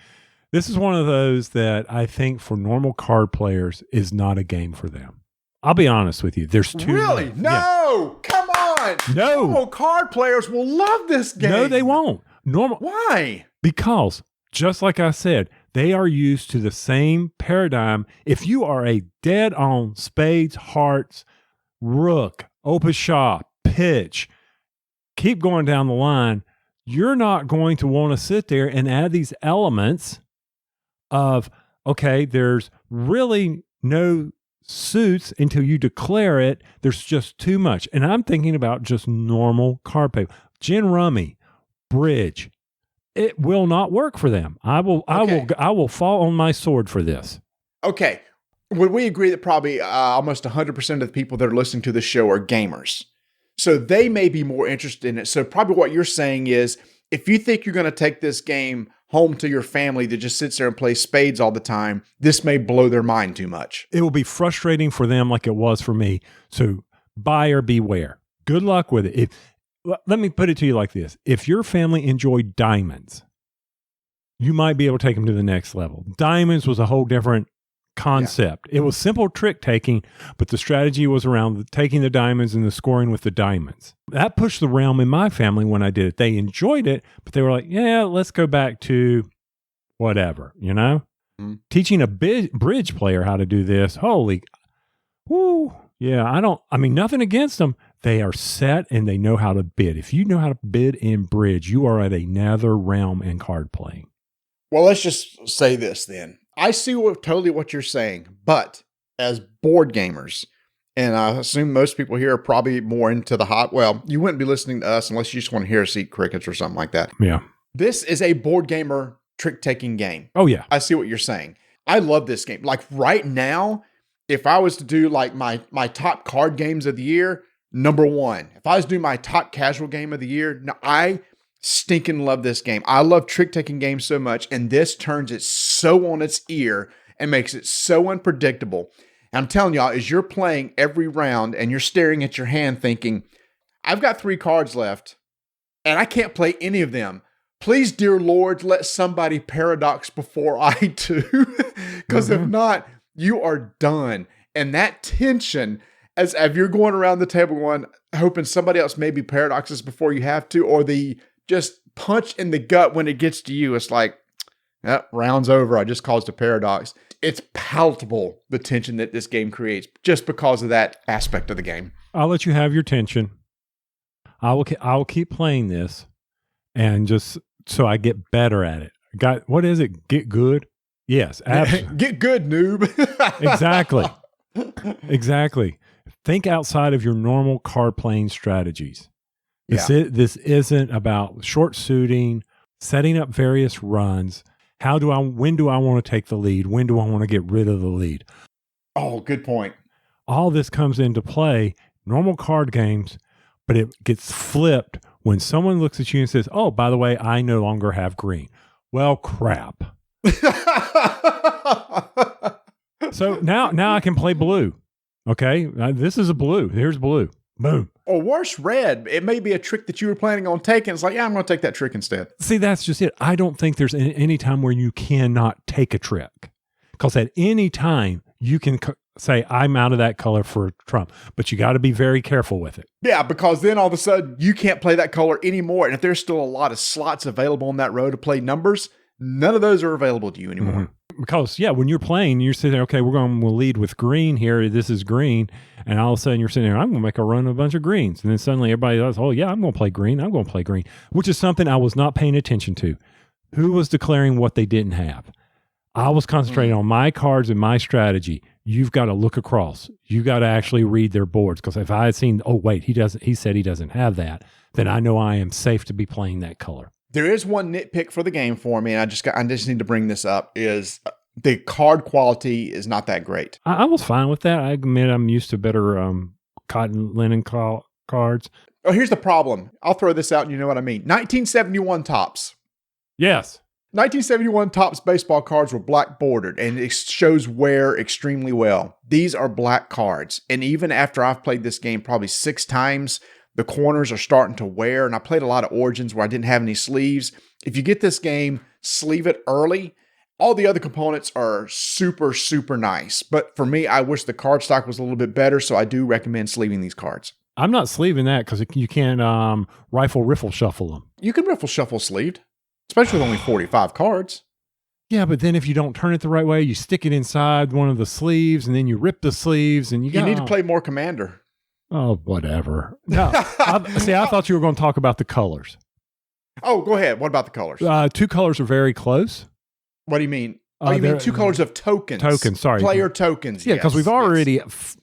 This is one of those that I think for normal card players is not a game for them. I'll be honest with you. There's too Really? many. No! Yeah. Come on! No! Normal card players will love this game. No, they won't. Why? Because, just like I said, they are used to the same paradigm. If you are a dead-on spades, hearts, rook, Opusha, pitch, keep going down the line, you're not going to want to sit there and add these elements of, okay, there's really no suits until you declare it. There's just too much. And I'm thinking about just normal card paper. Gin rummy, bridge. It will not work for them. I will fall on my sword for this. Okay. Would we agree that probably almost 100% of the people that are listening to the show are gamers? So they may be more interested in it. So probably what you're saying is, if you think you're going to take this game home to your family that just sits there and plays spades all the time, this may blow their mind too much. It will be frustrating for them like it was for me. So buyer beware. Good luck with it. Let me put it to you like this. If your family enjoyed diamonds, you might be able to take them to the next level. Diamonds was a whole different concept. Yeah. It was simple trick taking, but the strategy was around taking the diamonds and the scoring with the diamonds. That pushed the realm in my family when I did it. They enjoyed it, but they were like, yeah, let's go back to whatever, you know? Mm-hmm. Teaching a bridge player how to do this, holy, whoo, yeah, nothing against them. They are set and they know how to bid. If you know how to bid in bridge, you are at another realm in card playing. Well, let's just say this then. I see totally what you're saying, but as board gamers, and I assume most people here are probably more into the you wouldn't be listening to us unless you just want to hear us eat crickets or something like that. Yeah. This is a board gamer trick-taking game. Oh, yeah. I see what you're saying. I love this game. Like right now, if I was to do like my top card games of the year, number one. If I was to do my top casual game of the year, I stinking love this game. I love trick-taking games so much, and this turns it so on its ear and makes it so unpredictable. And I'm telling y'all, as you're playing every round and you're staring at your hand thinking, I've got 3 cards left, and I can't play any of them. Please, dear Lord, let somebody paradox before I do. Because if not, you are done. And that tension, as if you're going around the table going, hoping somebody else maybe paradoxes before you have to, or the just punch in the gut when it gets to you. It's like, round's over. I just caused a paradox. It's palatable, the tension that this game creates, just because of that aspect of the game. I'll let you have your tension. I will keep playing this, and just so I get better at it. What is it? Get good? Yes, absolutely. Get good, noob. Exactly. Think outside of your normal card playing strategies. This isn't about short suiting, setting up various runs. When do I want to take the lead? When do I want to get rid of the lead? Oh, good point. All this comes into play, normal card games, but it gets flipped when someone looks at you and says, oh, by the way, I no longer have green. Well, crap. So now I can play blue. Okay, this is a blue. Here's blue. Boom. Or worse, red. It may be a trick that you were planning on taking. It's like, yeah, I'm going to take that trick instead. See, that's just it. I don't think there's any time where you cannot take a trick. Because at any time, you can say, I'm out of that color for Trump. But you got to be very careful with it. Yeah, because then all of a sudden, you can't play that color anymore. And if there's still a lot of slots available on that row to play numbers, none of those are available to you anymore. Mm-hmm. Because, when you're playing, you're sitting there, okay, we'll lead with green here. This is green. And all of a sudden you're sitting there, I'm going to make a run of a bunch of greens. And then suddenly everybody goes, oh, yeah, I'm going to play green. I'm going to play green, which is something I was not paying attention to. Who was declaring what they didn't have? I was concentrating on my cards and my strategy. You've got to look across. You got to actually read their boards. Because if I had seen, oh, wait, he said he doesn't have that, then I know I am safe to be playing that color. There is one nitpick for the game for me, and I just need to bring this up, is the card quality is not that great. I was fine with that. I admit I'm used to better cotton linen cards. Oh, here's the problem. I'll throw this out and you know what I mean. 1971 Topps. Yes. 1971 Topps baseball cards were black bordered, and it shows wear extremely well. These are black cards, and even after I've played this game probably 6 times, the corners are starting to wear, and I played a lot of Origins where I didn't have any sleeves. If you get this game, sleeve it early. All the other components are super, super nice. But for me, I wish the card stock was a little bit better, so I do recommend sleeving these cards. I'm not sleeving that because you can't riffle shuffle them. You can riffle shuffle sleeved, especially with only 45 cards. Yeah, but then if you don't turn it the right way, you stick it inside one of the sleeves, and then you rip the sleeves, and you need to play more Commander. Oh, whatever. No, I thought you were going to talk about the colors. Oh, go ahead. What about the colors? 2 colors are very close. What do you mean? Oh, you mean 2 colors of tokens? Tokens, sorry. Player tokens. Yeah, because we've already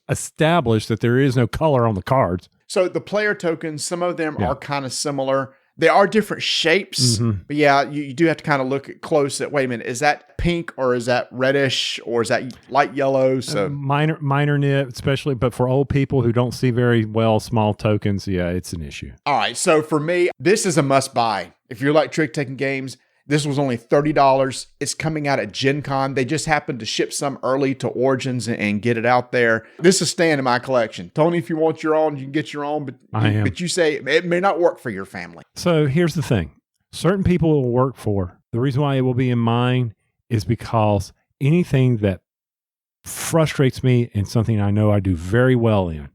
established that there is no color on the cards. So the player tokens, some of them are kind of similar. They are different shapes, but yeah, you do have to kind of look close at, wait a minute, is that pink or is that reddish or is that light yellow? So minor nit, especially, but for old people who don't see very well small tokens, yeah, it's an issue. All right, so for me, this is a must buy. If you like trick-taking games, this was only $30. It's coming out at Gen Con. They just happened to ship some early to Origins and get it out there. This is staying in my collection. Tony, if you want your own, you can get your own, but you say it may not work for your family. So here's the thing. Certain people it will work for. The reason why it will be in mine is because anything that frustrates me and something I know I do very well in,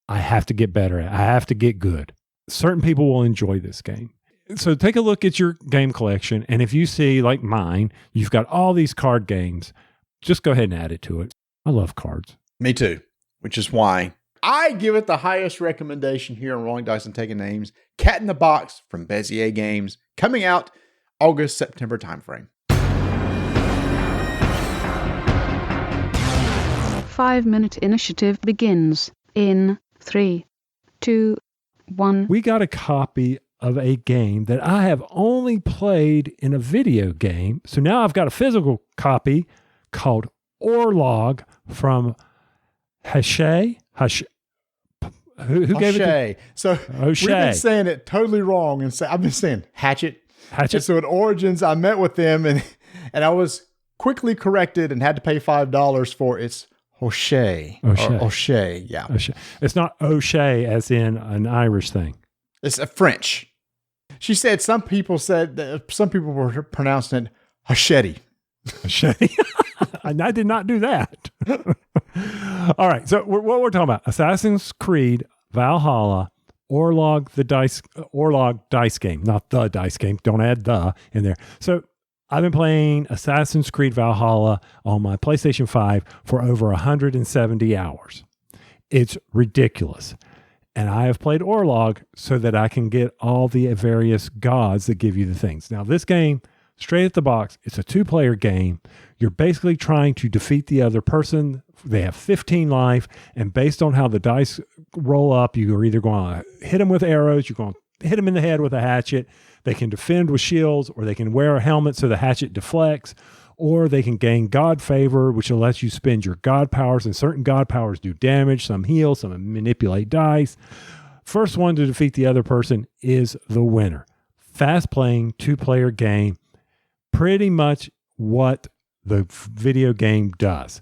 I have to get better at. I have to get good. Certain people will enjoy this game. So take a look at your game collection, and if you see, like mine, you've got all these card games, just go ahead and add it to it. I love cards. Me too, which is why I give it the highest recommendation here on Rolling Dice and Taking Names, Cat in the Box from Bezier Games, coming out August, September timeframe. 5-minute initiative begins in 3, 2, 1. We got a copy of a game that I have only played in a video game. So now I've got a physical copy called Orlog from Who gave it? So we've been saying it totally wrong, and I've been saying Hatchet. And so at Origins, I met with them, and I was quickly corrected and had to pay $5 for it's O'Shea. O'Shea, yeah. O'Shea. It's not O'Shea as in an Irish thing. It's a French. She said some people were pronouncing it Hachette. Hachette. And I did not do that. All right. So what we're talking about, Assassin's Creed Valhalla, Orlog dice game, not the dice game. Don't add the in there. So I've been playing Assassin's Creed Valhalla on my PlayStation 5 for over 170 hours. It's ridiculous. And I have played Orlog so that I can get all the various gods that give you the things. Now, this game, straight at the box, it's a 2-player game. You're basically trying to defeat the other person. They have 15 life, and based on how the dice roll up, you are either going to hit them with arrows, you're going to hit them in the head with a hatchet. They can defend with shields, or they can wear a helmet so the hatchet deflects, or they can gain God favor, which lets you spend your God powers, and certain God powers do damage, some heal, some manipulate dice. First one to defeat the other person is the winner. Fast-playing, 2-player game, pretty much what the video game does.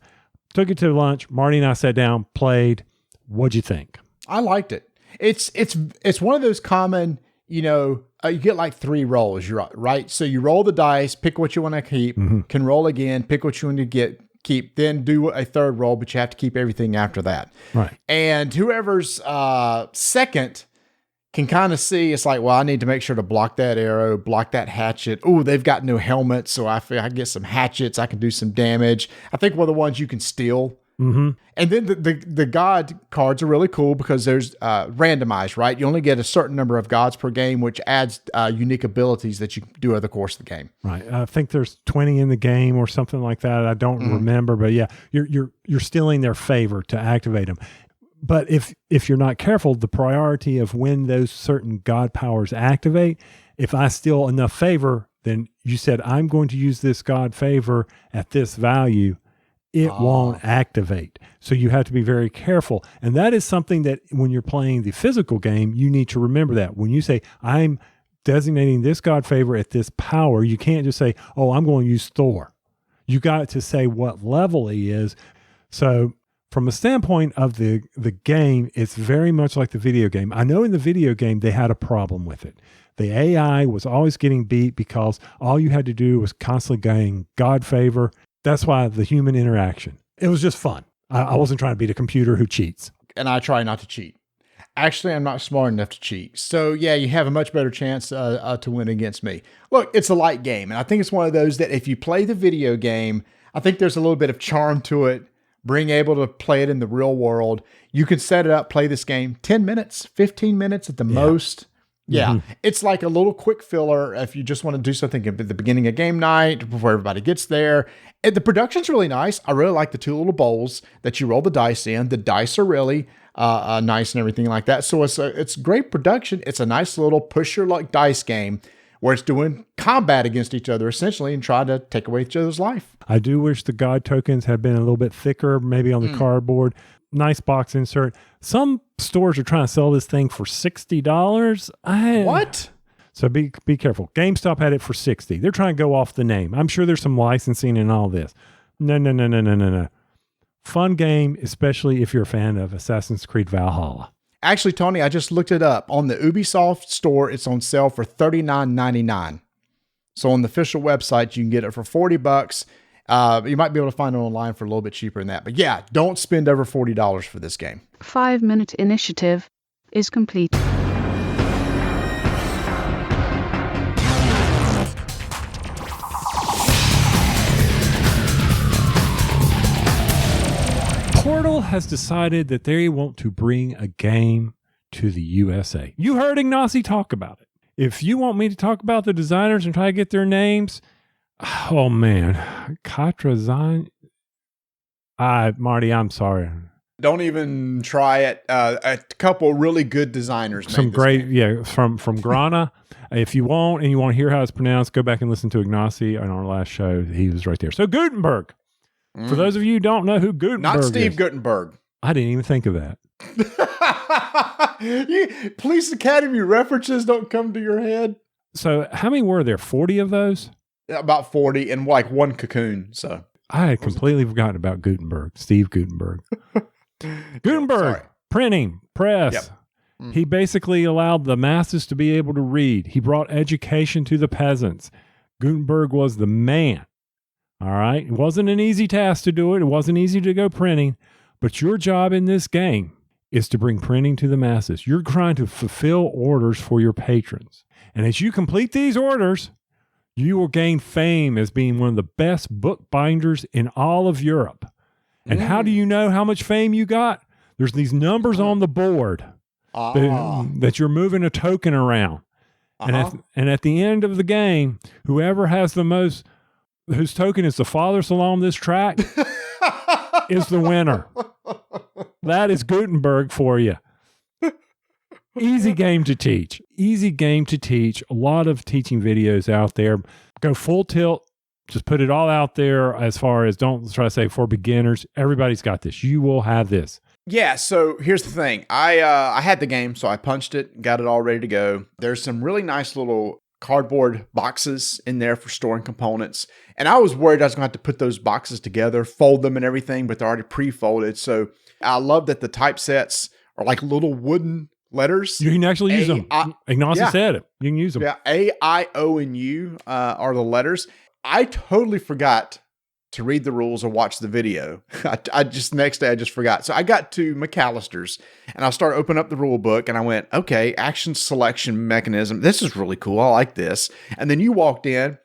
Took it to lunch. Marty and I sat down, played. What'd you think? I liked it. It's one of those common, you get like 3 rolls, right? So you roll the dice, pick what you want to keep, can roll again, pick what you want to keep, then do a 3rd roll, but you have to keep everything after that. Right. And whoever's second can kind of see, it's like, well, I need to make sure to block that arrow, block that hatchet. Oh, they've got new helmets, so I feel I can get some hatchets, I can do some damage. I think one of the ones you can steal. And then the God cards are really cool because there's randomized, right? You only get a certain number of gods per game, which adds unique abilities that you can do over the course of the game. Right. I think there's 20 in the game or something like that. I don't remember, but yeah, you're stealing their favor to activate them. But if you're not careful, the priority of when those certain God powers activate, if I steal enough favor, then you said, I'm going to use this God favor at this value. It won't activate. So you have to be very careful. And that is something that when you're playing the physical game, you need to remember that. When you say, I'm designating this God favor at this power, you can't just say, oh, I'm going to use Thor. You got to say what level he is. So from a standpoint of the game, it's very much like the video game. I know in the video game, they had a problem with it. The AI was always getting beat because all you had to do was constantly gain God favor. That's why the human interaction. It was just fun. I wasn't trying to beat a computer who cheats. And I try not to cheat. Actually, I'm not smart enough to cheat. So yeah, you have a much better chance to win against me. Look, it's a light game. And I think it's one of those that if you play the video game, I think there's a little bit of charm to it. Being able to play it in the real world. You can set it up, play this game 10 minutes, 15 minutes at the most. Yeah, it's like a little quick filler if you just want to do something at the beginning of game night before everybody gets there. And the production's really nice. I really like the two little bowls that you roll the dice in. The dice are really nice and everything like that. So it's great production. It's a nice little push your luck dice game where it's doing combat against each other essentially and trying to take away each other's life. I do wish the God tokens had been a little bit thicker, maybe on the cardboard. Nice box insert. Some stores are trying to sell this thing for $60. What? So be careful. GameStop had it for $60. They're trying to go off the name. I'm sure there's some licensing and all this. No. Fun game, especially if you're a fan of Assassin's Creed Valhalla. Actually, Tony, I just looked it up. On the Ubisoft store, it's on sale for $39.99. So on the official website, you can get it for $40. You might be able to find it online for a little bit cheaper than that. But yeah, don't spend over $40 for this game. 5-minute initiative is complete. Portal has decided that they want to bring a game to the USA. You heard Ignacy talk about it. If you want me to talk about the designers and try to get their names, oh man, Marty, I'm sorry. Don't even try it. A couple really good designers. Some great, from Grana. If you want and you want to hear how it's pronounced, go back and listen to Ignacy on our last show. He was right there. So Gutenberg. For those of you who don't know who Gutenberg Not Steve is, Gutenberg. I didn't even think of that. Police Academy references don't come to your head. So how many were there? 40 of those? About 40 and like one cocoon. So I had completely forgotten about Gutenberg, Steve Gutenberg. Gutenberg, printing, press. Yep. He basically allowed the masses to be able to read. He brought education to the peasants. Gutenberg was the man. All right. It wasn't an easy task to do it. It wasn't easy to go printing. But your job in this game is to bring printing to the masses. You're trying to fulfill orders for your patrons. And as you complete these orders, you will gain fame as being one of the best book binders in all of Europe. And how do you know how much fame you got? There's these numbers on the board that you're moving a token around. And at the end of the game, whoever has the most, whose token is the farthest along this track, is the winner. That is Gutenberg for you. Easy game to teach. Easy game to teach. A lot of teaching videos out there. Go full tilt. Just put it all out there as far as, don't try to say for beginners. Everybody's got this. You will have this. Yeah, so here's the thing. I had the game, so I punched it, got it all ready to go. There's some really nice little cardboard boxes in there for storing components. And I was worried I was going to have to put those boxes together, fold them and everything, but they're already pre-folded. So I love that the typesets are like little wooden letters. You can actually use them. Ignacy said it. You can use them. Yeah, A, I, O, and U are the letters. I totally forgot to read the rules or watch the video. Next day I just forgot. So I got to McAllister's and I started opening up the rule book and I went, okay, action selection mechanism. This is really cool. I like this. And then you walked in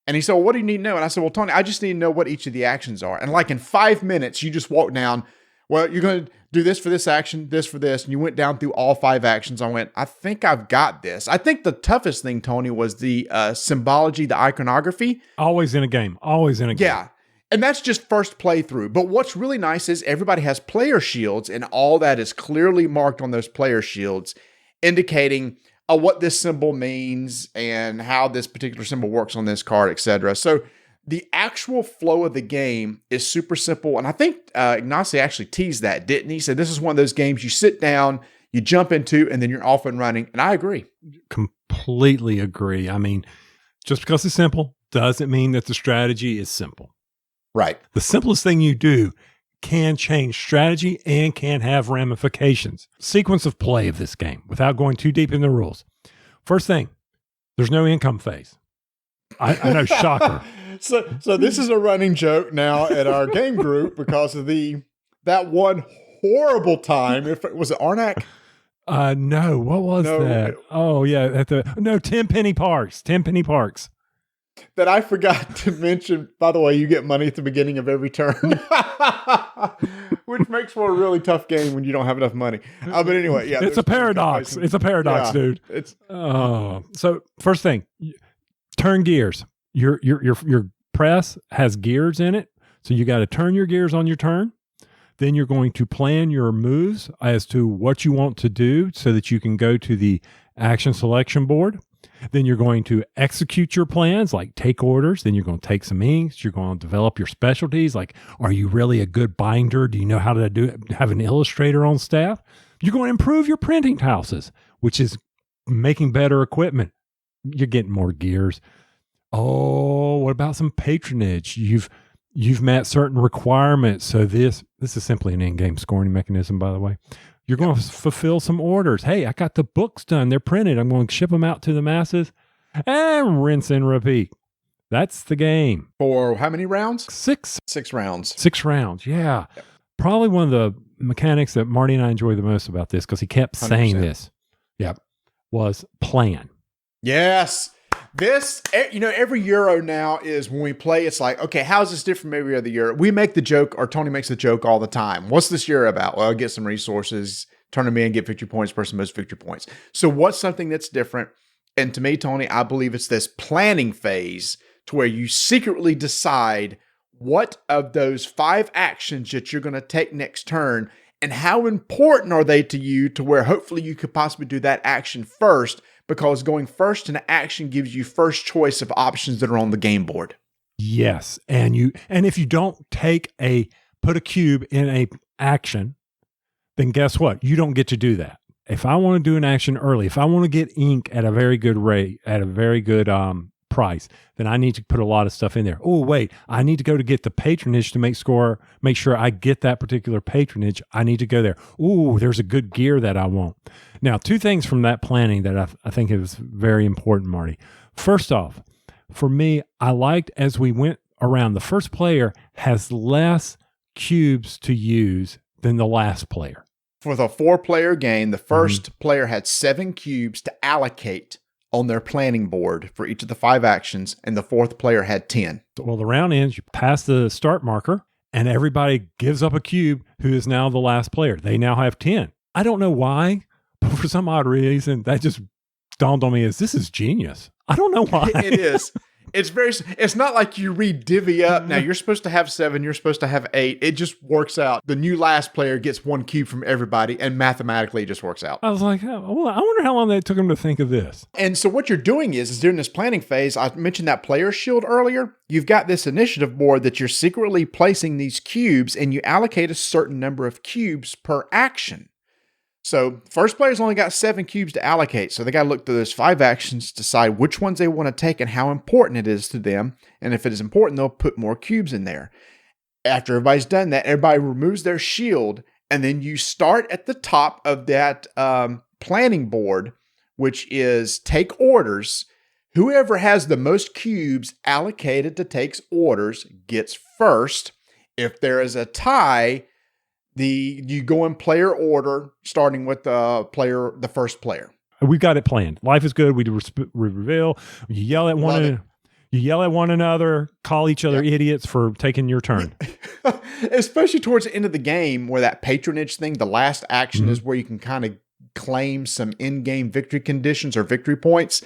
and he said, well, what do you need to know? And I said, well, Tony, I just need to know what each of the actions are. And like in 5 minutes, you just walked down, well, you're going to do this for this action, this for this. And you went down through all 5 actions. I went, I think I've got this. I think the toughest thing, Tony, was the symbology, the iconography. Always in a game. Always in a game. Yeah. And that's just first playthrough. But what's really nice is everybody has player shields, and all that is clearly marked on those player shields, indicating what this symbol means and how this particular symbol works on this card, etc. So the actual flow of the game is super simple. And I think Ignacy actually teased that, didn't he? He said this is one of those games you sit down, you jump into, and then you're off and running. And I agree. Completely agree. I mean, just because it's simple doesn't mean that the strategy is simple. Right. The simplest thing you do can change strategy and can have ramifications. Sequence of play of this game without going too deep in the rules. First thing, there's no income phase. I know, shocker. So this is a running joke now at our game group because of that one horrible time. If it was Arnak. No, what was that? Oh yeah, 10 penny parks. 10 penny parks. That I forgot to mention. By the way, you get money at the beginning of every turn. which makes for a really tough game when you don't have enough money. But anyway, yeah, it's a paradox. It's a paradox, dude. So first thing, turn gears. Your press has gears in it, so you got to turn your gears on your turn. Then you're going to plan your moves as to what you want to do so that you can go to the action selection board. Then you're going to execute your plans, like take orders. Then you're going to take some inks. You're going to develop your specialties. Like, are you really a good binder? Do you know how to do it? Have an illustrator on staff? You're going to improve your printing houses, which is making better equipment. You're getting more gears. Oh, what about some patronage? You've met certain requirements. So this is simply an in-game scoring mechanism, by the way. You're going to fulfill some orders. Hey, I got the books done. They're printed. I'm going to ship them out to the masses and rinse and repeat. That's the game. For how many rounds? 6. 6 rounds. 6 rounds. Yeah. Yep. Probably one of the mechanics that Marty and I enjoy the most about this, because he kept saying 100%. This. Yep. Was plan. Yes. This, every Euro now is when we play, it's like, okay, how is this different from every other Euro? We make the joke, or Tony makes the joke all the time. What's this Euro about? Well, get some resources, turn them in, get victory points, person most victory points. So what's something that's different? And to me, Tony, I believe it's this planning phase to where you secretly decide what of those 5 actions that you're going to take next turn and how important are they to you, to where hopefully you could possibly do that action first, because going first in action gives you first choice of options that are on the game board. Yes. And if you don't put a cube in a action, then guess what? You don't get to do that. If I want to do an action early, if I want to get ink at a very good rate, at a very good price, then I need to put a lot of stuff in there. Oh, wait, I need to go to get the patronage to make sure I get that particular patronage. I need to go there. Oh, there's a good gear that I want. Now, 2 things from that planning that I think is very important, Marty. First off, for me, I liked as we went around, the first player has less cubes to use than the last player. For the 4-player game, the first player had 7 cubes to allocate on their planning board for each of the 5 actions, and the 4th player had 10. Well, the round ends, you pass the start marker, and everybody gives up a cube who is now the last player. They now have 10. I don't know why, but for some odd reason, that just dawned on me as this is genius. I don't know why. It is. It's not like you re-divvy up. Now, you're supposed to have 7, you're supposed to have 8. It just works out. The new last player gets 1 cube from everybody, and mathematically it just works out. I was like, oh, well, I wonder how long it took them to think of this. And so what you're doing is during this planning phase, I mentioned that player shield earlier. You've got this initiative board that you're secretly placing these cubes, and you allocate a certain number of cubes per action. So first player's only got 7 cubes to allocate. So they got to look through those 5 actions, decide which ones they want to take and how important it is to them. And if it is important, they'll put more cubes in there. After everybody's done that, everybody removes their shield. And then you start at the top of that planning board, which is take orders. Whoever has the most cubes allocated to take orders gets first. If there is a tie, you go in player order, starting with the first player. We've got it planned. Life is good. We reveal. You yell at one another. Call each other idiots for taking your turn. Especially towards the end of the game, where that patronage thing, the last action is where you can kind of claim some in-game victory conditions or victory points,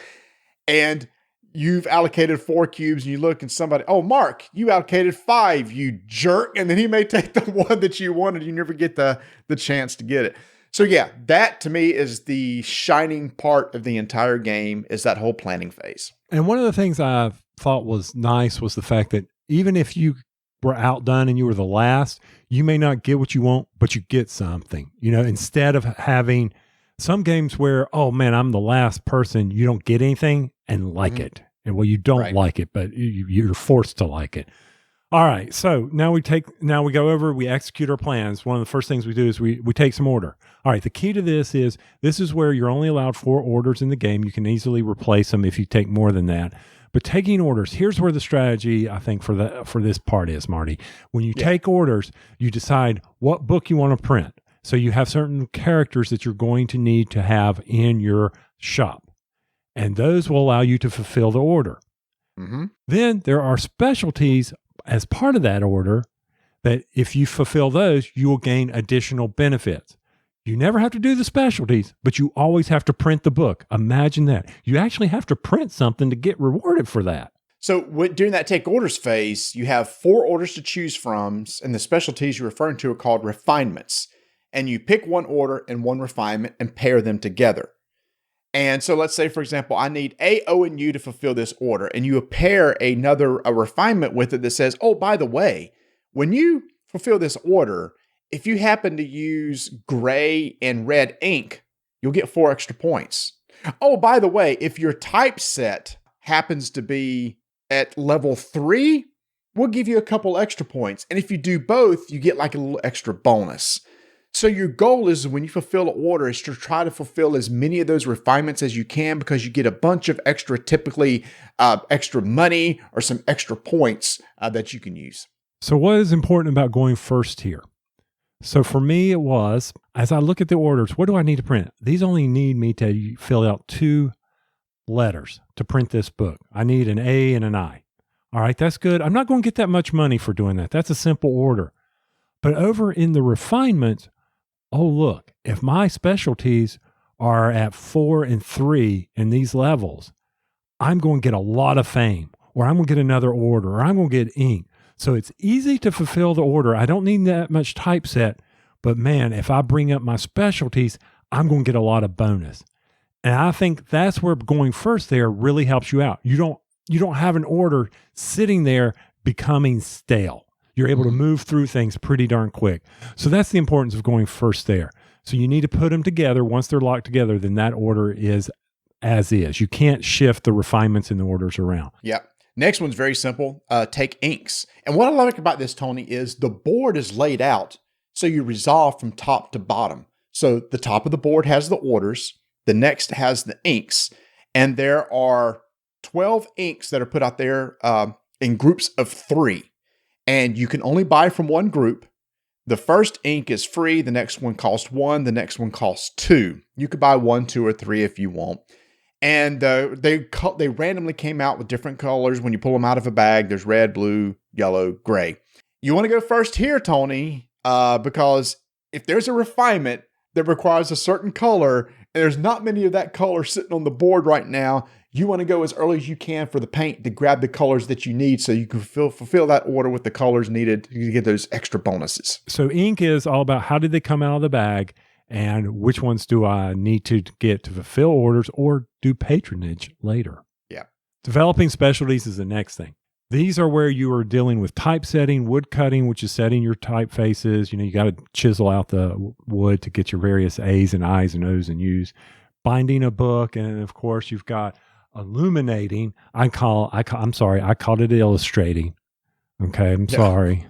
and you've allocated 4 cubes, and you look and somebody, oh, Mark, you allocated 5, you jerk. And then he may take the one that you wanted. You never get the chance to get it. So yeah, that to me is the shining part of the entire game, is that whole planning phase. And one of the things I thought was nice was the fact that even if you were outdone and you were the last, you may not get what you want, but you get something, instead of having some games where, oh man, I'm the last person, you don't get anything and like it. And well, you don't like it, but you're forced to like it. All right. So now we go over, we execute our plans. One of the first things we do is we take some order. All right. The key to this is where you're only allowed 4 orders in the game. You can easily replace them if you take more than that. But taking orders, here's where the strategy, I think, for this part is, Marty. When you take orders, you decide what book you want to print. So you have certain characters that you're going to need to have in your shop, and those will allow you to fulfill the order. Then there are specialties as part of that order that if you fulfill those, you will gain additional benefits. You never have to do the specialties, but you always have to print the book. Imagine that. You actually have to print something to get rewarded for that. So during that take orders phase, you have 4 orders to choose from, and the specialties you're referring to are called refinements. And you pick one order and one refinement and pair them together. And so let's say, for example, I need A, O, and U to fulfill this order, and you pair a refinement with it that says, oh, by the way, when you fulfill this order, if you happen to use gray and red ink, you'll get 4 extra points. Oh, by the way, if your typeset happens to be at level 3, we'll give you a couple extra points. And if you do both, you get like a little extra bonus. So your goal is when you fulfill an order is to try to fulfill as many of those refinements as you can, because you get a bunch of typically extra money or some extra points that you can use. So what is important about going first here? So for me, it was, as I look at the orders, what do I need to print? These only need me to fill out 2 letters to print this book. I need an A and an I. All right, that's good. I'm not going to get that much money for doing that. That's a simple order. But over in the refinements, oh, look, if my specialties are at 4 and 3 in these levels, I'm going to get a lot of fame, or I'm going to get another order, or I'm going to get ink. So it's easy to fulfill the order. I don't need that much typeset, but man, if I bring up my specialties, I'm going to get a lot of bonus. And I think that's where going first there really helps you out. You don't have an order sitting there becoming stale. You're able to move through things pretty darn quick. So that's the importance of going first there. So you need to put them together. Once they're locked together, then that order is as is. You can't shift the refinements and the orders around. Yep. Next one's very simple. Take inks. And what I like about this, Tony, is the board is laid out so you resolve from top to bottom. So the top of the board has the orders. The next has the inks. And there are 12 inks that are put out there in groups of 3. And you can only buy from one group. The first ink is free. The next one costs 1. The next one costs 2. You could buy 1, 2, or 3 if you want. And they randomly came out with different colors. When you pull them out of a bag, there's red, blue, yellow, gray. You want to go first here, Tony, because if there's a refinement that requires a certain color, and there's not many of that color sitting on the board right now, you want to go as early as you can for the paint to grab the colors that you need so you can fulfill that order with the colors needed to get those extra bonuses. So ink is all about how did they come out of the bag and which ones do I need to get to fulfill orders or do patronage later. Yeah. Developing specialties is the next thing. These are where you are dealing with typesetting, wood cutting, which is setting your typefaces. You got to chisel out the wood to get your various A's and I's and O's and U's. Binding a book, and of course you've got illuminating. I called it illustrating. Okay, I'm sorry.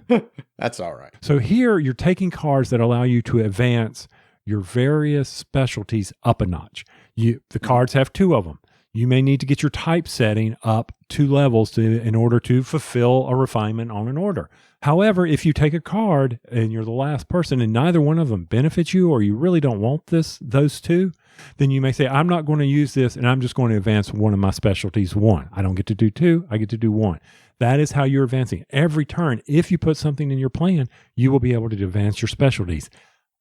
That's all right. So here you're taking cards that allow you to advance your various specialties up a notch. The cards have 2 of them. You may need to get your typesetting up 2 levels in order to fulfill a refinement on an order. However, if you take a card and you're the last person and neither one of them benefits you, or you really don't want those 2, then you may say, I'm not going to use this and I'm just going to advance one of my specialties 1. I don't get to do 2, I get to do 1. That is how you're advancing. Every turn, if you put something in your plan, you will be able to advance your specialties.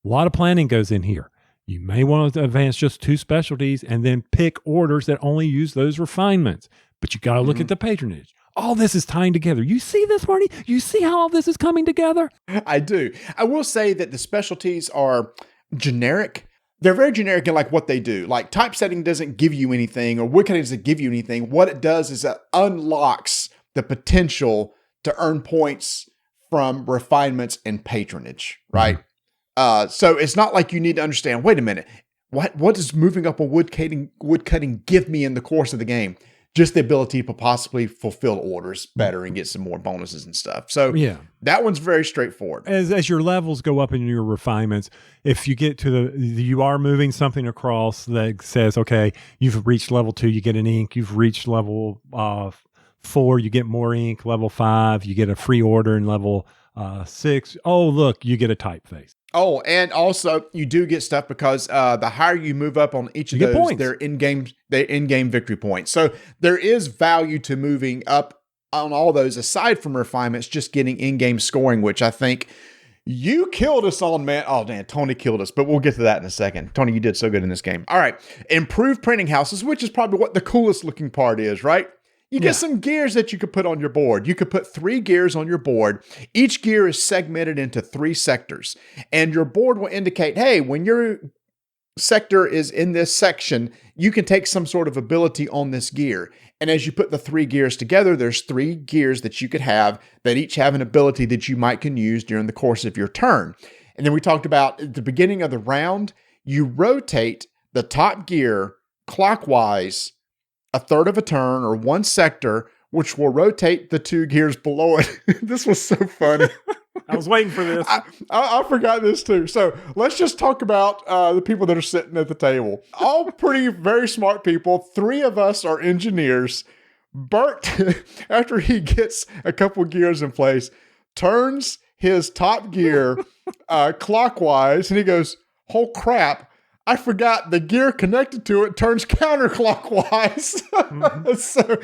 A lot of planning goes in here. You may want to advance just 2 specialties and then pick orders that only use those refinements. But you got to look at the patronage. All this is tying together. You see this, Marty? You see how all this is coming together? I do. I will say that the specialties are generic. They're very generic in like what they do. Like typesetting doesn't give you anything, or wood cutting doesn't give you anything. What it does is it unlocks the potential to earn points from refinements and patronage, right? So it's not like you need to understand, wait a minute, what does moving up a wood cutting give me in the course of the game? Just the ability to possibly fulfill orders better and get some more bonuses and stuff. So that one's very straightforward. As your levels go up in your refinements, if you get to you are moving something across that says, okay, you've reached level 2, you get an ink. You've reached level 4, you get more ink. Level 5, you get a free order. In level 6, oh, look, you get a typeface. Oh, and also you do get stuff because the higher you move up on each of those, they're in-game victory points. So there is value to moving up on all those, aside from refinements, just getting in-game scoring, which I think you killed us on, man. Oh, man, Tony killed us, but we'll get to that in a second. Tony, you did so good in this game. All right. Improved printing houses, which is probably what the coolest looking part is, right? You get some gears that you could put on your board. You could put 3 gears on your board. Each gear is segmented into 3 sectors. And your board will indicate, hey, when your sector is in this section, you can take some sort of ability on this gear. And as you put the 3 gears together, there's 3 gears that you could have that each have an ability that you can use during the course of your turn. And then we talked about at the beginning of the round, you rotate the top gear clockwise a third of a turn or 1 sector, which will rotate the 2 gears below it. This was so funny. I was waiting for this. I forgot this too. So let's just talk about the people that are sitting at the table. All pretty, very smart people. 3 of us are engineers. Bert, after he gets a couple gears in place, turns his top gear clockwise, and he goes, "Oh crap, I forgot the gear connected to it turns counterclockwise." Mm-hmm. So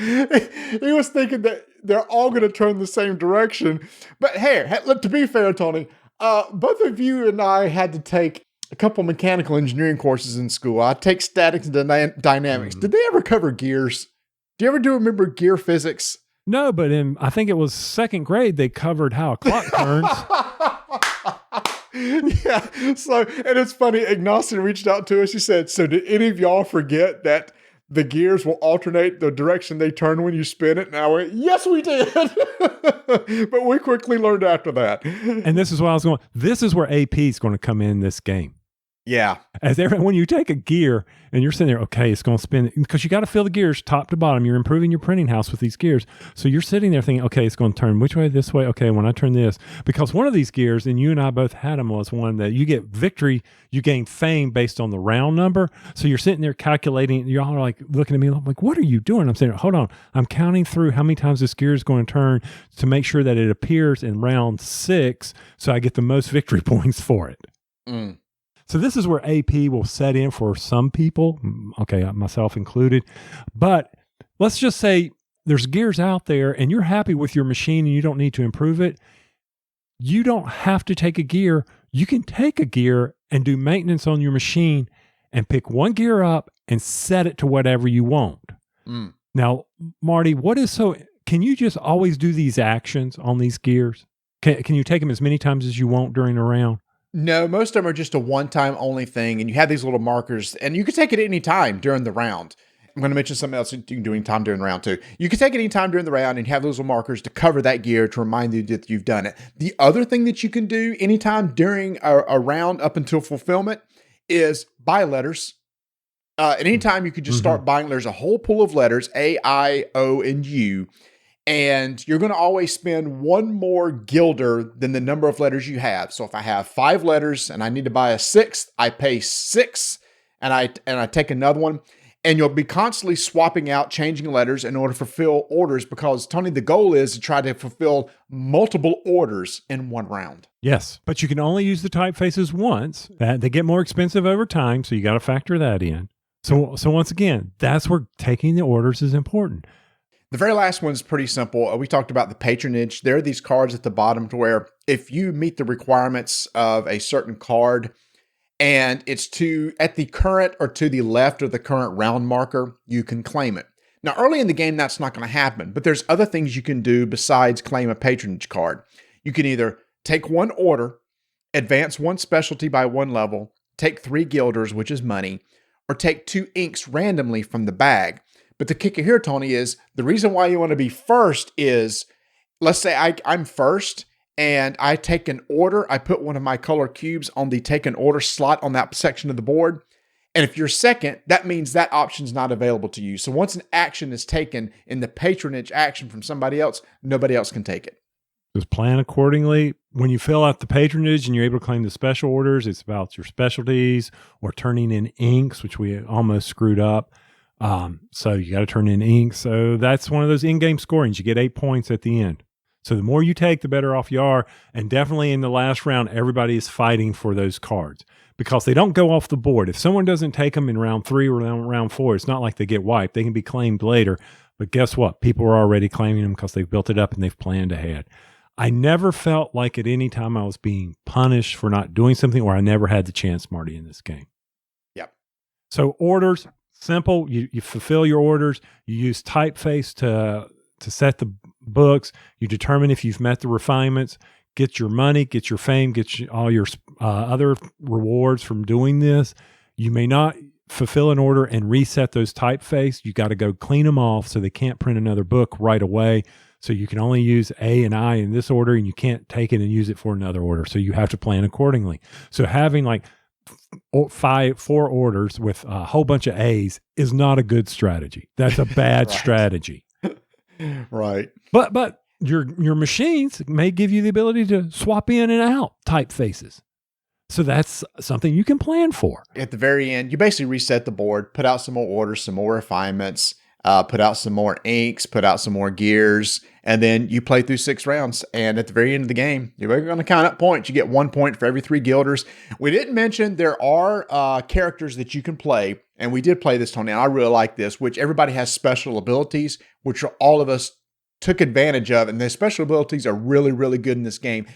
he was thinking that they're all going to turn the same direction. But hey, to be fair, Tony, both of you and I had to take a couple mechanical engineering courses in school. I take statics and dynamics. Mm-hmm. Did they ever cover gears? Do you ever remember gear physics? No, but I think it was 2nd grade, they covered how a clock turns. Yeah. So, and it's funny, Ignacio reached out to us. He said, "So did any of y'all forget that the gears will alternate the direction they turn when you spin it?" And I went, "Yes, we did." But we quickly learned after that. And this is why I was going, this is where AP is going to come in this game. Yeah. When you take a gear and you're sitting there, okay, it's going to spin, because you got to fill the gears top to bottom. You're improving your printing house with these gears. So you're sitting there thinking, okay, it's going to turn which way, this way. Okay, when I turn this, because one of these gears, and you and I both had them, was one that you get victory, you gain fame based on the round number. So you're sitting there calculating, you're all like looking at me like, what are you doing? I'm saying, hold on, I'm counting through how many times this gear is going to turn to make sure that it appears in round 6 so I get the most victory points for it. Mm. So this is where AP will set in for some people, okay, myself included. But let's just say there's gears out there and you're happy with your machine and you don't need to improve it. You don't have to take a gear. You can take a gear and do maintenance on your machine and pick one gear up and set it to whatever you want. Mm. Now, Marty, can you just always do these actions on these gears? Can you take them as many times as you want during a round? No, most of them are just a one-time only thing, and you have these little markers, and you can take it any time during the round. I'm going to mention something else you can do anytime during the round too. You can take it any time during the round and have those little markers to cover that gear to remind you that you've done it. The other thing that you can do anytime during a round up until fulfillment is buy letters. At any time you could just start buying. There's a whole pool of letters, A, I, O, and U. And you're going to always spend 1 more guilder than the number of letters you have. So if I have 5 letters and I need to buy a 6th, I pay 6 and I take another one. And you'll be constantly swapping out, changing letters in order to fulfill orders, because, Tony, the goal is to try to fulfill multiple orders in 1 round. Yes, but you can only use the typefaces once. They get more expensive over time, so you got to factor that in. So once again, that's where taking the orders is important. The very last one is pretty simple. We talked about the patronage. There are these cards at the bottom to where if you meet the requirements of a certain card and it's at the current or to the left of the current round marker, you can claim it. Now, early in the game, that's not going to happen, but there's other things you can do besides claim a patronage card. You can either take 1 order, advance 1 specialty by 1 level, take 3 guilders, which is money, or take 2 inks randomly from the bag. But the kicker here, Tony, is the reason why you want to be first is, let's say I'm first and I take an order. I put one of my color cubes on the take an order slot on that section of the board. And if you're second, that means that option's not available to you. So once an action is taken in the patronage action from somebody else, nobody else can take it. Just plan accordingly. When you fill out the patronage and you're able to claim the special orders, it's about your specialties or turning in inks, which we almost screwed up. So you got to turn in ink. So that's one of those in-game scorings. You get 8 points at the end. So the more you take, the better off you are. And definitely in the last round, everybody is fighting for those cards because they don't go off the board. If someone doesn't take them in round 3 or round 4, it's not like they get wiped. They can be claimed later. But guess what? People are already claiming them because they've built it up and they've planned ahead. I never felt like at any time I was being punished for not doing something, or I never had the chance, Marty, in this game. Yep. So orders, simple. You fulfill your orders. You use typeface to set the books. You determine if you've met the refinements. Get your money, get your fame, all your other rewards from doing this. You may not fulfill an order and reset those typeface. You got to go clean them off so they can't print another book right away. So you can only use A and I in this order, and you can't take it and use it for another order. So you have to plan accordingly. So having like 4 orders with a whole bunch of A's is not a good strategy. That's a bad strategy. Right. But your machines may give you the ability to swap in and out typefaces. So that's something you can plan for. At the very end, you basically reset the board, put out some more orders, some more refinements, put out some more inks, put out some more gears, and then you play through 6 rounds. And at the very end of the game, you're going to count up points. You get 1 point for every 3 guilders. We didn't mention there are characters that you can play, and we did play this, Tony, and I really like this, which everybody has special abilities, which all of us took advantage of, and the special abilities are really, really good in this game.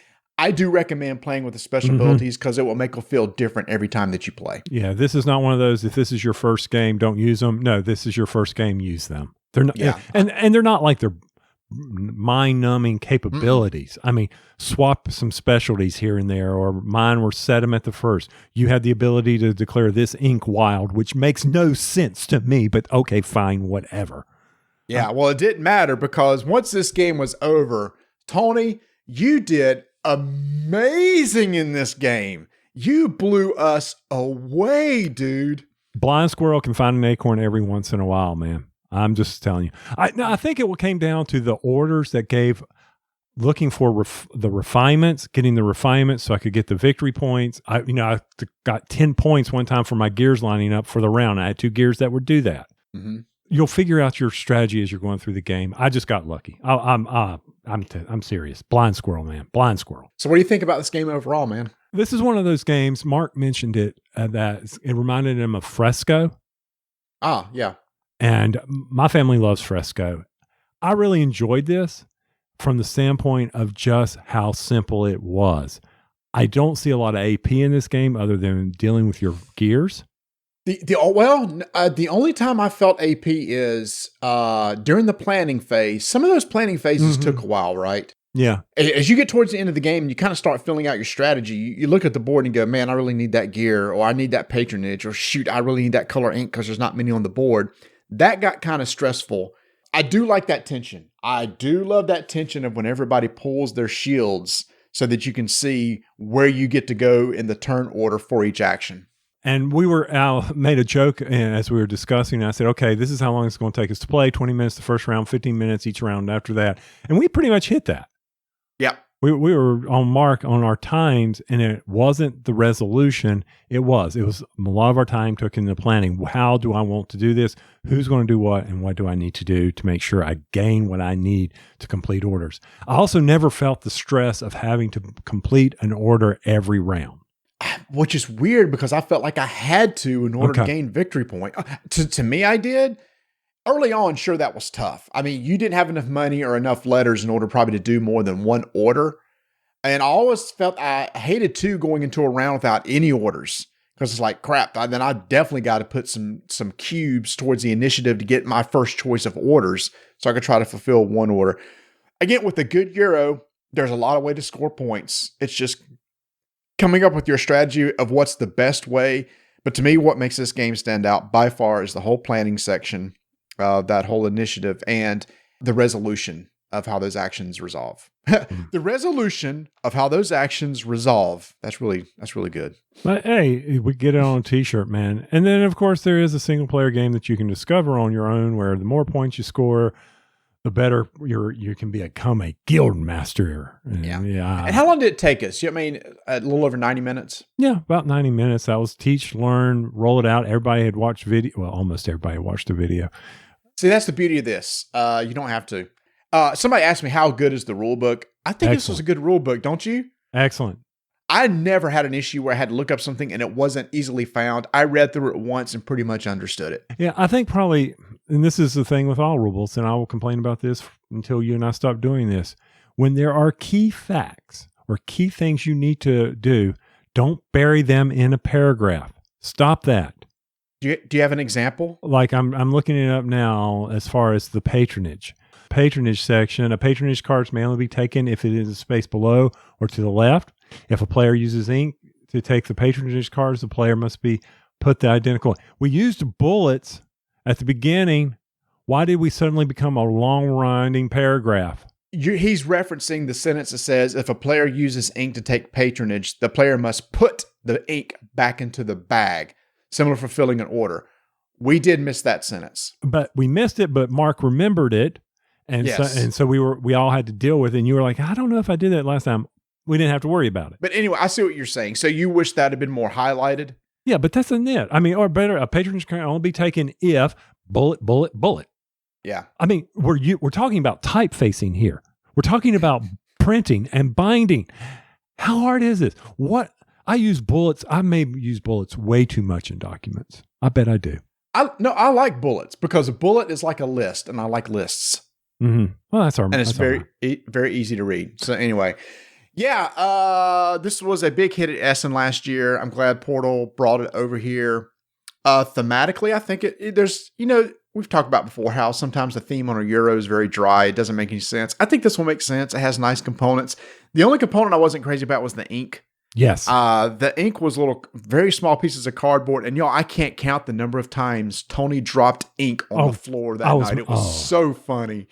I do recommend playing with the special abilities because it will make them feel different every time that you play. Yeah, this is not one of those, if this is your first game, don't use them. No, this is your first game, use them. They're not, and they're not like they're mind-numbing capabilities. I mean, swap some specialties here and there, or mine were set them at the first. You had the ability to declare this ink wild, which makes no sense to me, but okay, fine, whatever. Yeah, well, it didn't matter because once this game was over, Tony, you did amazing in this game. You blew us away, dude. Blind squirrel can find an acorn every once in a while, man. I'm just telling you. I think it came down to the orders that gave, looking for the refinements, getting the refinements so I could get the victory points. I got 10 points one time for my gears lining up for the round. I had 2 gears that would do that. Mm-hmm. You'll figure out your strategy as you're going through the game. I just got lucky. I'm serious. Blind squirrel, man. Blind squirrel. So what do you think about this game overall, man? This is one of those games, Mark mentioned it, that it reminded him of Fresco. Ah, yeah. And my family loves Fresco. I really enjoyed this from the standpoint of just how simple it was. I don't see a lot of AP in this game other than dealing with your gears. The only time I felt AP is during the planning phase. Some of those planning phases took a while, right? Yeah. As you get towards the end of the game, you kind of start filling out your strategy. You look at the board and go, man, I really need that gear, or I need that patronage, or shoot, I really need that color ink because there's not many on the board. That got kind of stressful. I do like that tension. I do love that tension of when everybody pulls their shields so that you can see where you get to go in the turn order for each action. And we made a joke as we were discussing. I said, okay, this is how long it's going to take us to play. 20 minutes the first round, 15 minutes each round after that. And we pretty much hit that. Yeah. We were on mark on our times, and it wasn't the resolution. It was a lot of our time took into planning. How do I want to do this? Who's going to do what? And what do I need to do to make sure I gain what I need to complete orders? I also never felt the stress of having to complete an order every round. Which is weird because I felt like I had to in order to gain victory point. To me, I did. Early on, sure, that was tough. I mean, you didn't have enough money or enough letters in order probably to do more than one order. And I always felt I hated too going into a round without any orders because it's like, crap, then I definitely got to put some cubes towards the initiative to get my first choice of orders so I could try to fulfill one order. Again, with a good Euro, there's a lot of way to score points. It's just coming up with your strategy of what's the best way. But to me, what makes this game stand out by far is the whole planning section, that whole initiative, and the resolution of how those actions resolve. The resolution of how those actions resolve. That's really good. But hey, we get it on a t-shirt, man. And then of course there is a single player game that you can discover on your own where the more points you score, the better you can become a guild master. Yeah. And how long did it take us? I mean, a little over 90 minutes? Yeah, about 90 minutes. That was teach, learn, roll it out. Everybody had watched video. Well, almost everybody had watched the video. See, that's the beauty of this. You don't have to. Somebody asked me how good is the rule book. I think This was a good rule book, don't you? Excellent. I never had an issue where I had to look up something and it wasn't easily found. I read through it once and pretty much understood it. Yeah, I think probably, and this is the thing with all rules, and I will complain about this until you and I stop doing this. When there are key facts or key things you need to do, don't bury them in a paragraph. Stop that. Do you have an example? Like I'm looking it up now as far as the patronage section. A patronage card may only be taken if it is a space below or to the left. If a player uses ink to take the patronage cards, the player must be put the identical. We used bullets at the beginning. Why did we suddenly become a long-winding paragraph? He's referencing the sentence that says, if a player uses ink to take patronage, the player must put the ink back into the bag, similar for filling an order. We did miss that sentence. But we missed it, but Mark remembered it. And yes. so we all had to deal with it. And you were like, I don't know if I did that last time. We didn't have to worry about it. But anyway, I see what you're saying. So you wish that had been more highlighted? Yeah, but that's a nit. I mean, or better, a patronage can only be taken if bullet, bullet, bullet. Yeah. I mean, we're talking about typefacing here. We're talking about printing and binding. How hard is this? I use bullets. I may use bullets way too much in documents. I bet I do. I like bullets because a bullet is like a list, and I like lists. Mm-hmm. Well, that's our. And it's very easy to read. So anyway, yeah, this was a big hit at Essen last year. I'm glad Portal brought it over here. Thematically, I think there's, we've talked about before how sometimes the theme on a Euro is very dry. It doesn't make any sense. I think this one makes sense. It has nice components. The only component I wasn't crazy about was the ink. Yes. The ink was very small pieces of cardboard. And I can't count the number of times Tony dropped ink on the floor that night. It was so funny.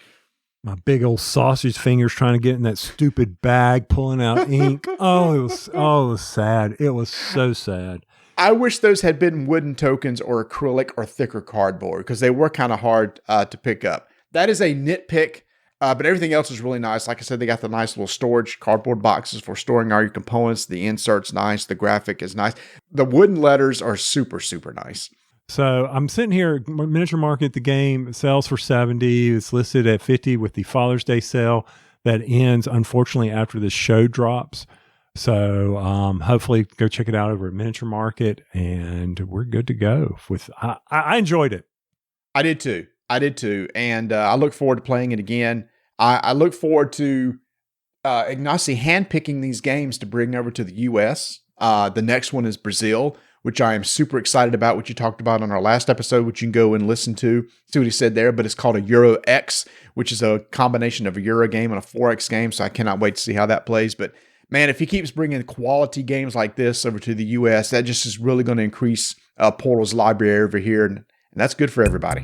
My big old sausage fingers trying to get in that stupid bag, pulling out ink. It was sad. It was so sad. I wish those had been wooden tokens or acrylic or thicker cardboard because they were kind of hard to pick up. That is a nitpick, but everything else is really nice. Like I said, they got the nice little storage cardboard boxes for storing all your components. The insert's nice. The graphic is nice. The wooden letters are super, super nice. So I'm sitting here, Miniature Market, the game sells for $70. It's listed at $50 with the Father's Day sale that ends, unfortunately, after the show drops. So hopefully go check it out over at Miniature Market, and we're good to go. I enjoyed it. I did too. And I look forward to playing it again. I look forward to Ignacy handpicking these games to bring over to the U.S. The next one is Brazil, which I am super excited about, which you talked about on our last episode, which you can go and listen to, see what he said there. But it's called a Euro X, which is a combination of a Euro game and a 4X game. So I cannot wait to see how that plays. But man, if he keeps bringing quality games like this over to the U.S., that just is really going to increase Portal's library over here. And that's good for everybody.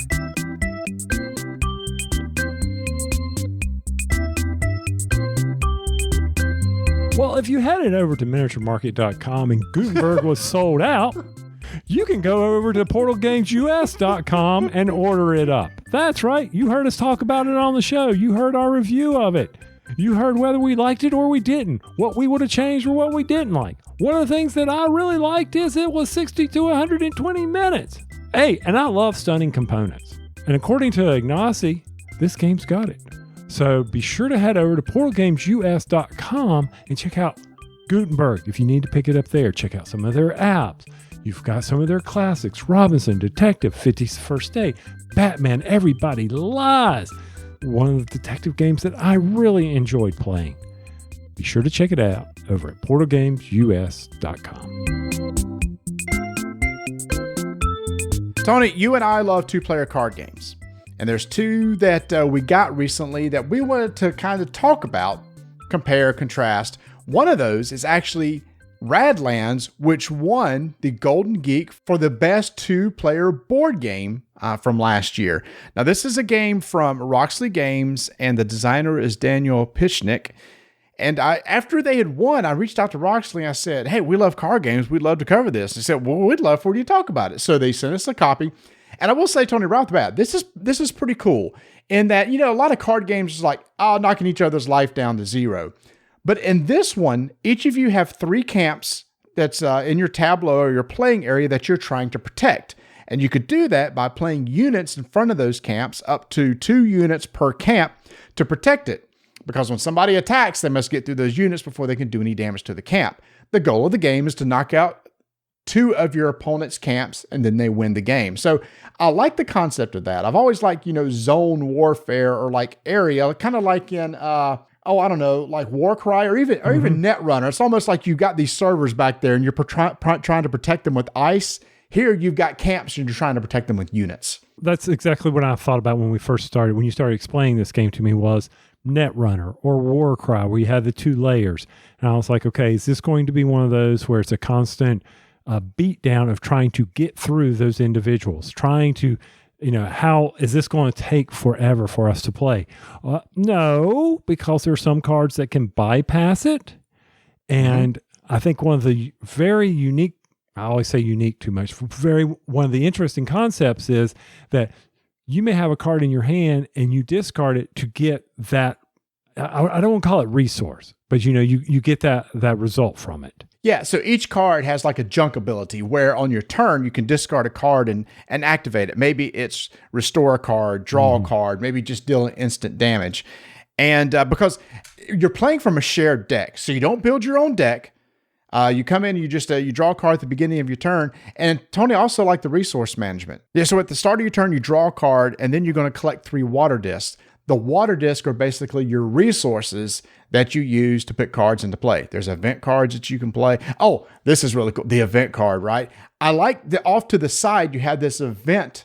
Well, if you headed over to miniaturemarket.com and Gutenberg was sold out, you can go over to portalgamesus.com and order it up. That's right. You heard us talk about it on the show. You heard our review of it. You heard whether we liked it or we didn't, what we would have changed or what we didn't like. One of the things that I really liked is it was 60 to 120 minutes. Hey, and I love stunning components. And according to Ignacy, this game's got it. So be sure to head over to portalgamesus.com and check out Gutenberg. If you need to pick it up there, check out some of their apps. You've got some of their classics, Robinson, Detective, 51st Day, Batman, Everybody Lies. One of the detective games that I really enjoyed playing. Be sure to check it out over at portalgamesus.com. Tony, you and I love two-player card games. And there's two that we got recently that we wanted to kind of talk about, compare, contrast. One of those is actually Radlands, which won the Golden Geek for the best two-player board game from last year. Now, this is a game from Roxley Games, and the designer is Daniel Pichnik. And after they had won, I reached out to Roxley and I said, hey, we love card games. We'd love to cover this. They said, well, we'd love for you to talk about it. So they sent us a copy. And I will say, Tony, right off the bat, this is pretty cool in that, a lot of card games is like, knocking each other's life down to zero. But in this one, each of you have 3 camps that's in your tableau or your playing area that you're trying to protect. And you could do that by playing units in front of those camps, up to 2 units per camp to protect it. Because when somebody attacks, they must get through those units before they can do any damage to the camp. the goal of the game is to knock out 2 of your opponent's camps and then they win the game. So I like the concept of that. I've always liked, zone warfare or like area, kind of like in, I don't know, like Warcry or even Netrunner. It's almost like you've got these servers back there and you're trying to protect them with ice. Here you've got camps and you're trying to protect them with units. That's exactly what I thought about when we first started. When you started explaining this game to me was Netrunner or Warcry, where you had the 2 layers. And I was like, okay, is this going to be one of those where it's a constant beatdown of trying to get through those individuals, trying to, how is this going to take forever for us to play? No, because there are some cards that can bypass it. And I think one of the very unique, I always say unique too much, one of the interesting concepts is that you may have a card in your hand and you discard it to get that, I don't want to call it resource, but you get that result from it. Yeah, so each card has like a junk ability where on your turn you can discard a card and activate it. Maybe it's restore a card, draw a card, maybe just deal instant damage. And because you're playing from a shared deck, so you don't build your own deck. You come in, you just you draw a card at the beginning of your turn. And Tony also liked the resource management. Yeah, so at the start of your turn, you draw a card, and then you're going to collect 3 water discs. The water discs are basically your resources that you use to put cards into play. There's event cards that you can play. Oh, this is really cool. The event card, right? I like the off to the side, you have this event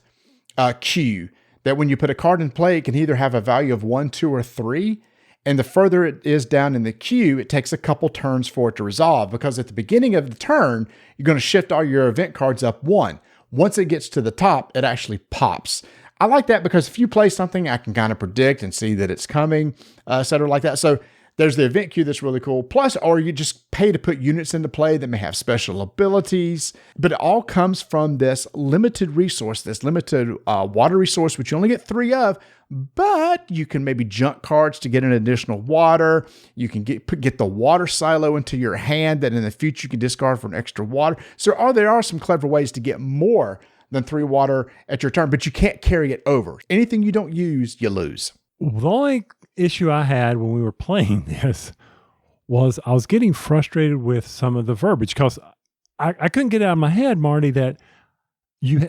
queue that when you put a card in play, it can either have a value of 1, 2, or 3. And the further it is down in the queue, it takes a couple turns for it to resolve, because at the beginning of the turn, you're going to shift all your event cards up 1. Once it gets to the top, it actually pops. I like that because if you play something, I can kind of predict and see that it's coming, et cetera, like that. So there's the event queue that's really cool. Plus, or you just pay to put units into play that may have special abilities. But it all comes from this limited resource, this limited water resource, which you only get 3 of. But you can maybe junk cards to get an additional water. You can get the water silo into your hand that in the future you can discard for an extra water. So there are some clever ways to get more than 3 water at your turn, but you can't carry it over. Anything you don't use, you lose. The only issue I had when we were playing this was I was getting frustrated with some of the verbiage, because I couldn't get out of my head, Marty, that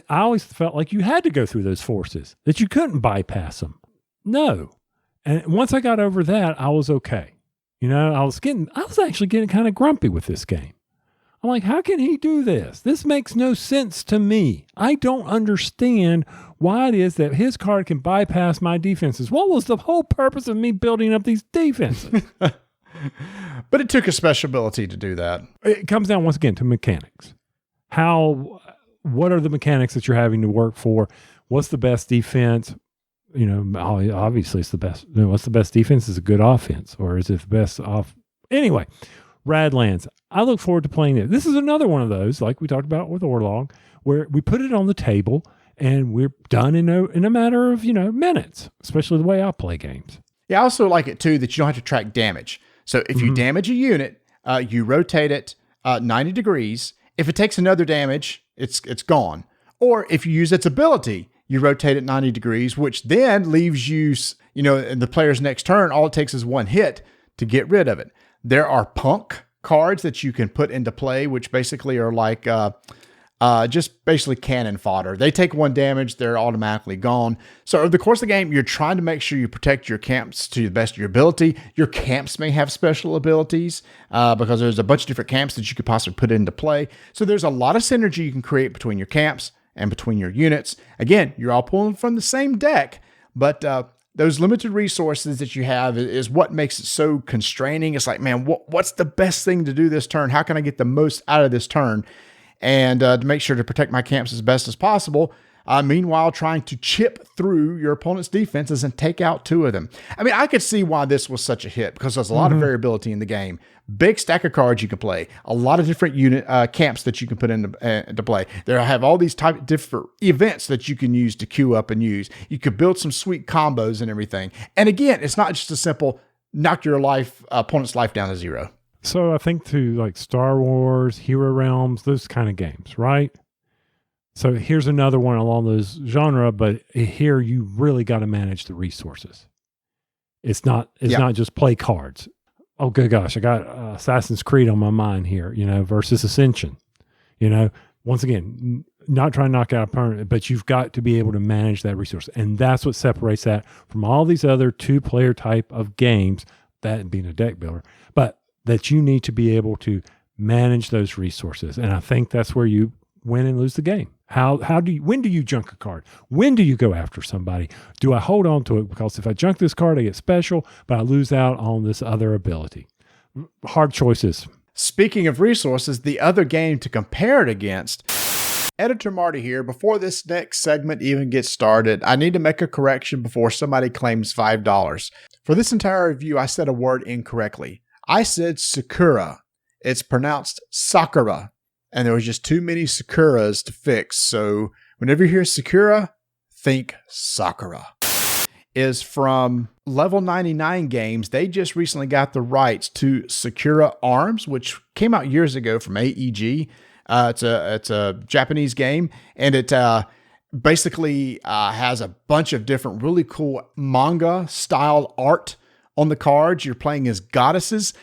I always felt like you had to go through those forces, that you couldn't bypass them. No. And once I got over that, I was okay. I was actually getting kind of grumpy with this game. I'm like, how can he do this? This makes no sense to me. I don't understand why it is that his card can bypass my defenses. What was the whole purpose of me building up these defenses? But it took a special ability to do that. It comes down once again to mechanics. What are the mechanics that you're having to work for? What's the best defense? Obviously it's the best. What's the best defense? Is a good offense, or is it the best off? Anyway, Radlands. I look forward to playing it. This is another one of those, like we talked about with Orlog, where we put it on the table and we're done in a matter of, minutes, especially the way I play games. Yeah, I also like it too that you don't have to track damage. So if you damage a unit, you rotate it 90 degrees. If it takes another damage, it's gone. Or if you use its ability, you rotate it 90 degrees, which then leaves you, in the player's next turn, all it takes is 1 hit to get rid of it. There are punk cards that you can put into play, which basically are like just basically cannon fodder. They take 1 damage, they're automatically gone. So over the course of the game, you're trying to make sure you protect your camps to the best of your ability. Your camps may have special abilities because there's a bunch of different camps that you could possibly put into play. So there's a lot of synergy you can create between your camps and between your units. Again, you're all pulling from the same deck, but those limited resources that you have is what makes it so constraining. It's like, man, what's the best thing to do this turn? How can I get the most out of this turn? And to make sure to protect my camps as best as possible. Meanwhile, trying to chip through your opponent's defenses and take out 2 of them. I mean, I could see why this was such a hit because there's a lot of variability in the game. Big stack of cards you can play. A lot of different unit camps that you can put into play. There have all these different events that you can use to queue up and use. You could build some sweet combos and everything. And again, it's not just a simple knock your opponent's life down to 0. So I think to like Star Wars, Hero Realms, those kind of games, right? So here's another one along those genre, but here you really got to manage the resources. It's not just play cards. oh, good gosh, I got Assassin's Creed on my mind here, versus Ascension. Once again, not trying to knock out a opponent, but you've got to be able to manage that resource. And that's what separates that from all these other 2-player type of games, that being a deck builder, but that you need to be able to manage those resources. And I think that's where you win and lose the game. When do you junk a card? When do you go after somebody? Do I hold on to it? Because if I junk this card, I get special, but I lose out on this other ability. Hard choices. Speaking of resources, the other game to compare it against, Editor Marty here. Before this next segment even gets started, I need to make a correction before somebody claims $5. For this entire review, I said a word incorrectly. I said Sakura. It's pronounced Sakura, and there was just too many Sakuras to fix. So whenever you hear Sakura, think Sakura. Is from Level 99 Games. They just recently got the rights to Sakura Arms, which came out years ago from AEG. It's a Japanese game, and it basically has a bunch of different really cool manga style art on the cards. You're playing as goddesses.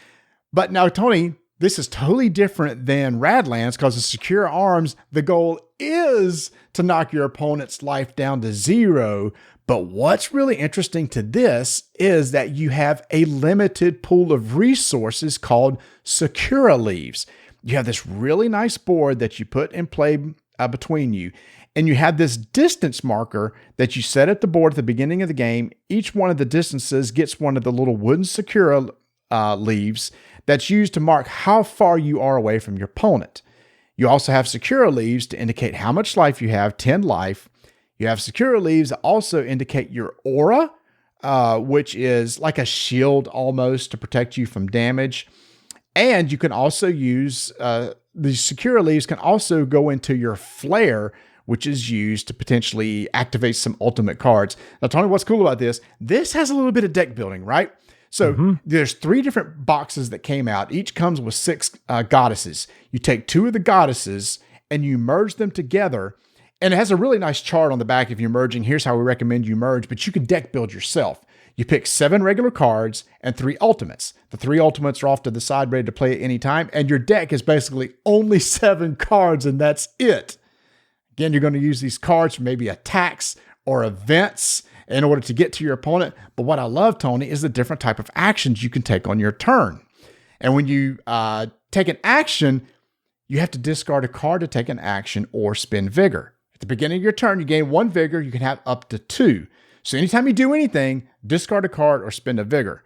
But now, Tony, this is totally different than Radlands, because in Sakura Arms, the goal is to knock your opponent's life down to 0. But what's really interesting to this is that you have a limited pool of resources called Sakura Leaves. You have this really nice board that you put in play between you, and you have this distance marker that you set at the board at the beginning of the game. Each one of the distances gets one of the little wooden Sakura leaves that's used to mark how far you are away from your opponent. You also have Sakura leaves to indicate how much life you have, 10 life. You have Sakura leaves that also indicate your aura, which is like a shield almost to protect you from damage. And you can also use, the Sakura leaves can also go into your flare, which is used to potentially activate some ultimate cards. Now, Tony, what's cool about this? This has a little bit of deck building, right? So there's 3 different boxes that came out. Each comes with 6 goddesses. You take 2 of the goddesses and you merge them together. And it has a really nice chart on the back if you're merging. Here's how we recommend you merge, but you can deck build yourself. You pick 7 regular cards and 3 ultimates. The 3 ultimates are off to the side, ready to play at any time. And your deck is basically only 7 cards, and that's it. Again, you're going to use these cards for maybe attacks or events in order to get to your opponent. But what I love, Tony, is the different type of actions you can take on your turn. And when you take an action, you have to discard a card to take an action or spend vigor. At the beginning of your turn, you gain 1 vigor. You can have up to 2. So anytime you do anything, discard a card or spend a vigor.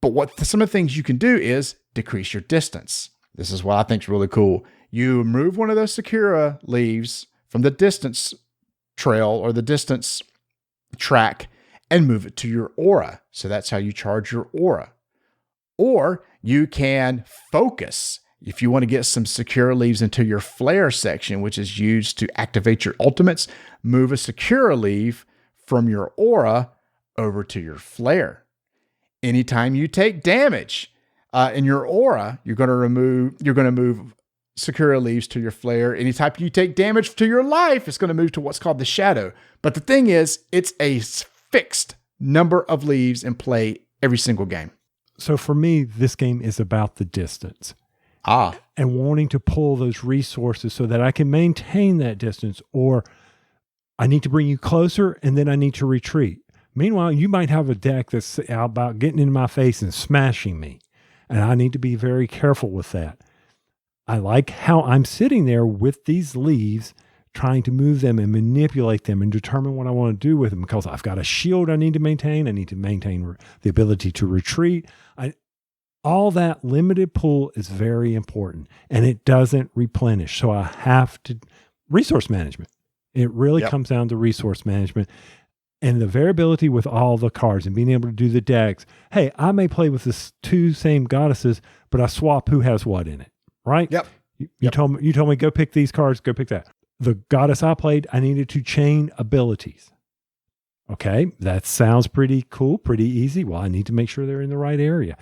But some of the things you can do is decrease your distance. This is what I think is really cool. You remove one of those Sakura leaves from the distance trail or the distance track and move it to your aura. So that's how you charge your aura. Or you can focus. If you want to get some Sakura leaves into your flare section, which is used to activate your ultimates, move a Sakura leaf from your aura over to your flare. Anytime you take damage in your aura, you're going to move Sakura leaves to your flare. Anytime you take damage to your life, it's going to move to what's called the shadow. But the thing is, it's a fixed number of leaves in play every single game. So for me, this game is about the distance. And wanting to pull those resources so that I can maintain that distance, or I need to bring you closer and then I need to retreat. Meanwhile, you might have a deck that's out about getting in my face and smashing me. And I need to be very careful with that. I like how I'm sitting there with these leaves, trying to move them and manipulate them and determine what I want to do with them, because I've got a shield I need to maintain. I need to maintain the ability to retreat. All that limited pool is very important, and it doesn't replenish. So I have to resource management. It really comes down to resource management and the variability with all the cards and being able to do the decks. Hey, I may play with the 2 same goddesses, but I swap who has what in it, right? Yep. You told me, go pick these cards, go pick that. The goddess I played, I needed to chain abilities. Okay, that sounds pretty cool, pretty easy. Well, I need to make sure they're in the right area.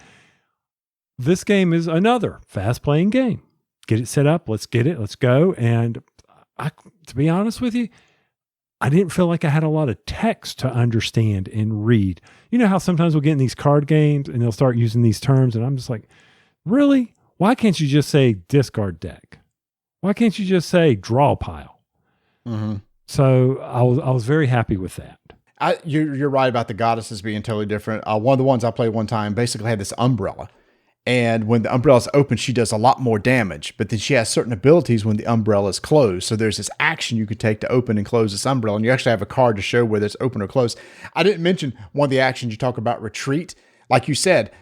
This game is another fast-playing game. Get it set up. Let's get it. Let's go. And to be honest with you, I didn't feel like I had a lot of text to understand and read. You know how sometimes we'll get in these card games and they'll start using these terms, and I'm just like, really? Why can't you just say discard deck? Why can't you just say draw pile? Mm-hmm. So I was very happy with that. You're right about the goddesses being totally different. One of the ones I played one time basically had this umbrella. And when the umbrella's open, she does a lot more damage. But then she has certain abilities when the umbrella is closed. So there's this action you could take to open and close this umbrella. And you actually have a card to show whether it's open or closed. I didn't mention one of the actions you talk about, retreat. Like you said,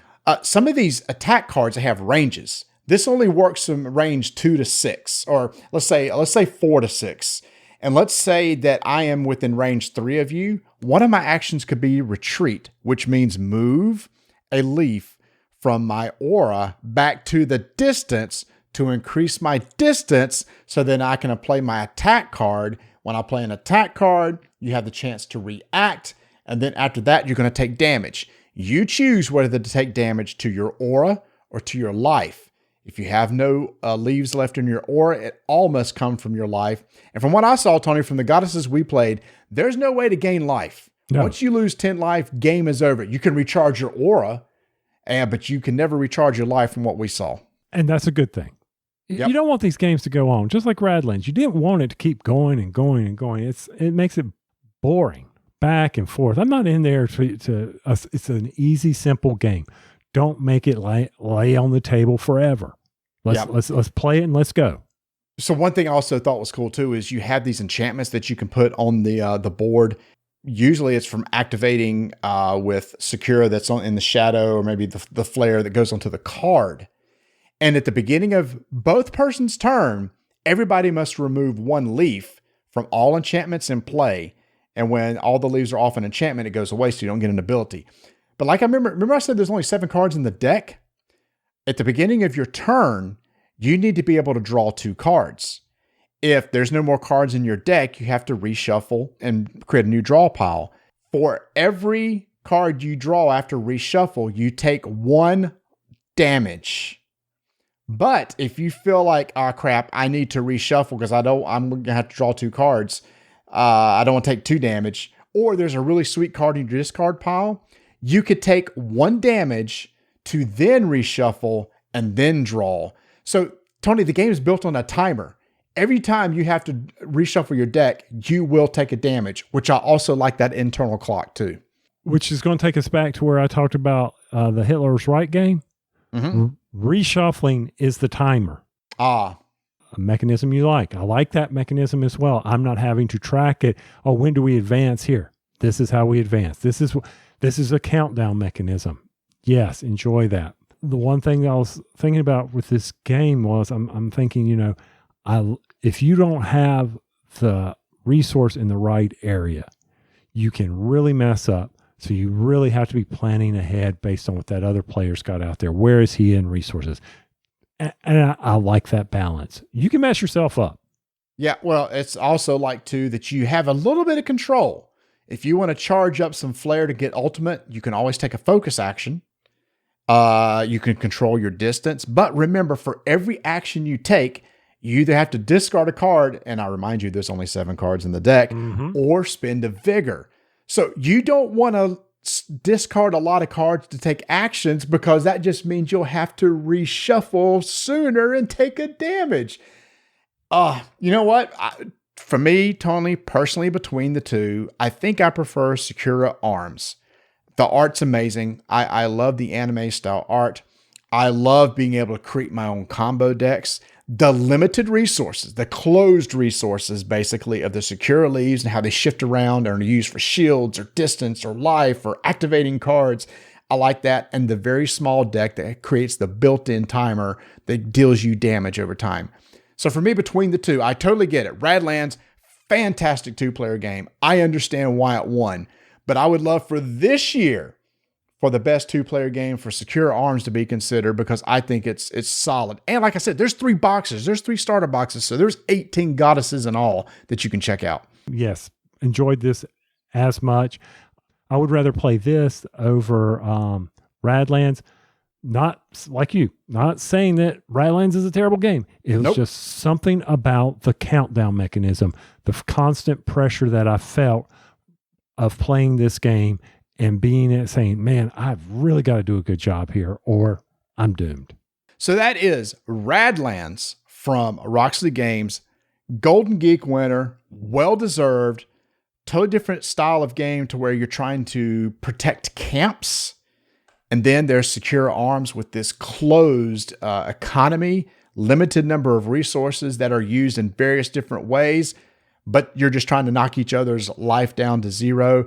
some of these attack cards, they have ranges. This only works from range 2 to 6. Or let's say 4 to 6. And let's say that I am within range 3 of you. One of my actions could be retreat, which means move a leaf from my aura back to the distance to increase my distance, so then I can play my attack card. When I play an attack card, you have the chance to react, and then after that, you're going to take damage. You choose whether to take damage to your aura or to your life. If you have no leaves left in your aura, it all must come from your life. And from what I saw, Tony, from the goddesses we played, there's no way to gain life. No. Once you lose 10 life, game is over. You can recharge your aura, but you can never recharge your life from what we saw. And that's a good thing. Yep. You don't want these games to go on. Just like Radlands, you didn't want it to keep going and going and going. It makes it boring, back and forth. I'm not in there to it's an easy, simple game. Don't make it lay on the table forever. Let's play it and let's go. So one thing I also thought was cool too is you have these enchantments that you can put on the board. Usually it's from activating with Sakura that's in the shadow, or maybe the flare that goes onto the card. And at the beginning of both persons' turn, everybody must remove one leaf from all enchantments in play. And when all the leaves are off an enchantment, it goes away, so you don't get an ability. But like I remember I said there's only 7 cards in the deck? At the beginning of your turn, you need to be able to draw 2 cards. If there's no more cards in your deck, you have to reshuffle and create a new draw pile. For every card you draw after reshuffle, you take 1 damage. But if you feel like, oh crap, I need to reshuffle because I'm going to have to draw 2 cards. I don't want to take 2 damage. Or there's a really sweet card in your discard pile. You could take 1 damage to then reshuffle and then draw. So Tony, the game is built on a timer. Every time you have to reshuffle your deck, you will take a damage, which I also like that internal clock too. Which is going to take us back to where I talked about the Hitler's Reich game. Mm-hmm. Reshuffling is the timer. A mechanism you like. I like that mechanism as well. I'm not having to track it. Oh, when do we advance here? This is how we advance. This is a countdown mechanism. Yes, enjoy that. The one thing I was thinking about with this game was I'm thinking, if you don't have the resource in the right area, you can really mess up. So you really have to be planning ahead based on what that other player's got out there. Where is he in resources? And I like that balance. You can mess yourself up. Yeah, well, it's also like, too, that you have a little bit of control. If you want to charge up some flair to get ultimate, you can always take a focus action. You can control your distance. But remember, for every action you take, you either have to discard a card, and I remind you, there's only 7 cards in the deck, or spend a vigor. So you don't want to discard a lot of cards to take actions, because that just means you'll have to reshuffle sooner and take a damage. You know what? For me, Tony, personally, between the two, I think I prefer Sakura Arms. The art's amazing. I love the anime style art. I love being able to create my own combo decks. The limited resources, the closed resources, basically, of the Sakura leaves and how they shift around and are used for shields or distance or life or activating cards. I like that. And the very small deck that creates the built-in timer that deals you damage over time. So for me, between the two, I totally get it. Radlands, fantastic 2-player game. I understand why it won. But I would love for this year for the best 2-player game for Sakura Arms to be considered, because I think it's solid. And like I said, there's 3 boxes. There's 3 starter boxes. So there's 18 goddesses in all that you can check out. Yes. Enjoyed this as much. I would rather play this over Radlands. Not like you, not saying that Radlands is a terrible game. It was just something about the countdown mechanism, the constant pressure that I felt of playing this game and being it saying, man, I've really got to do a good job here or I'm doomed. So that is Radlands from Roxley Games, Golden Geek winner, well-deserved, totally different style of game to where you're trying to protect camps. And then there's Sakura Arms with this closed economy, limited number of resources that are used in various different ways, but you're just trying to knock each other's life down to zero.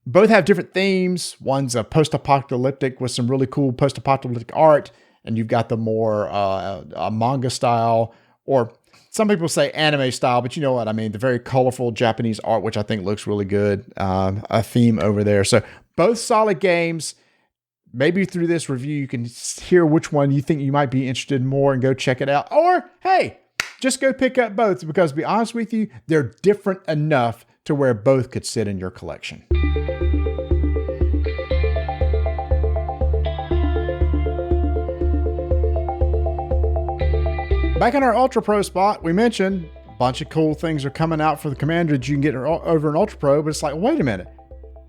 Both have different themes. One's a post-apocalyptic with some really cool post-apocalyptic art, and you've got the more manga style, or some people say anime style, but you know what I mean, the very colorful Japanese art, which I think looks really good, a theme over there. So both solid games. Maybe through this review, you can hear which one you think you might be interested in more and go check it out. Or, hey, just go pick up both because to be honest with you, they're different enough to where both could sit in your collection. Back in our Ultra Pro spot, we mentioned a bunch of cool things are coming out for the Commander that you can get over in Ultra Pro, but it's like, wait a minute.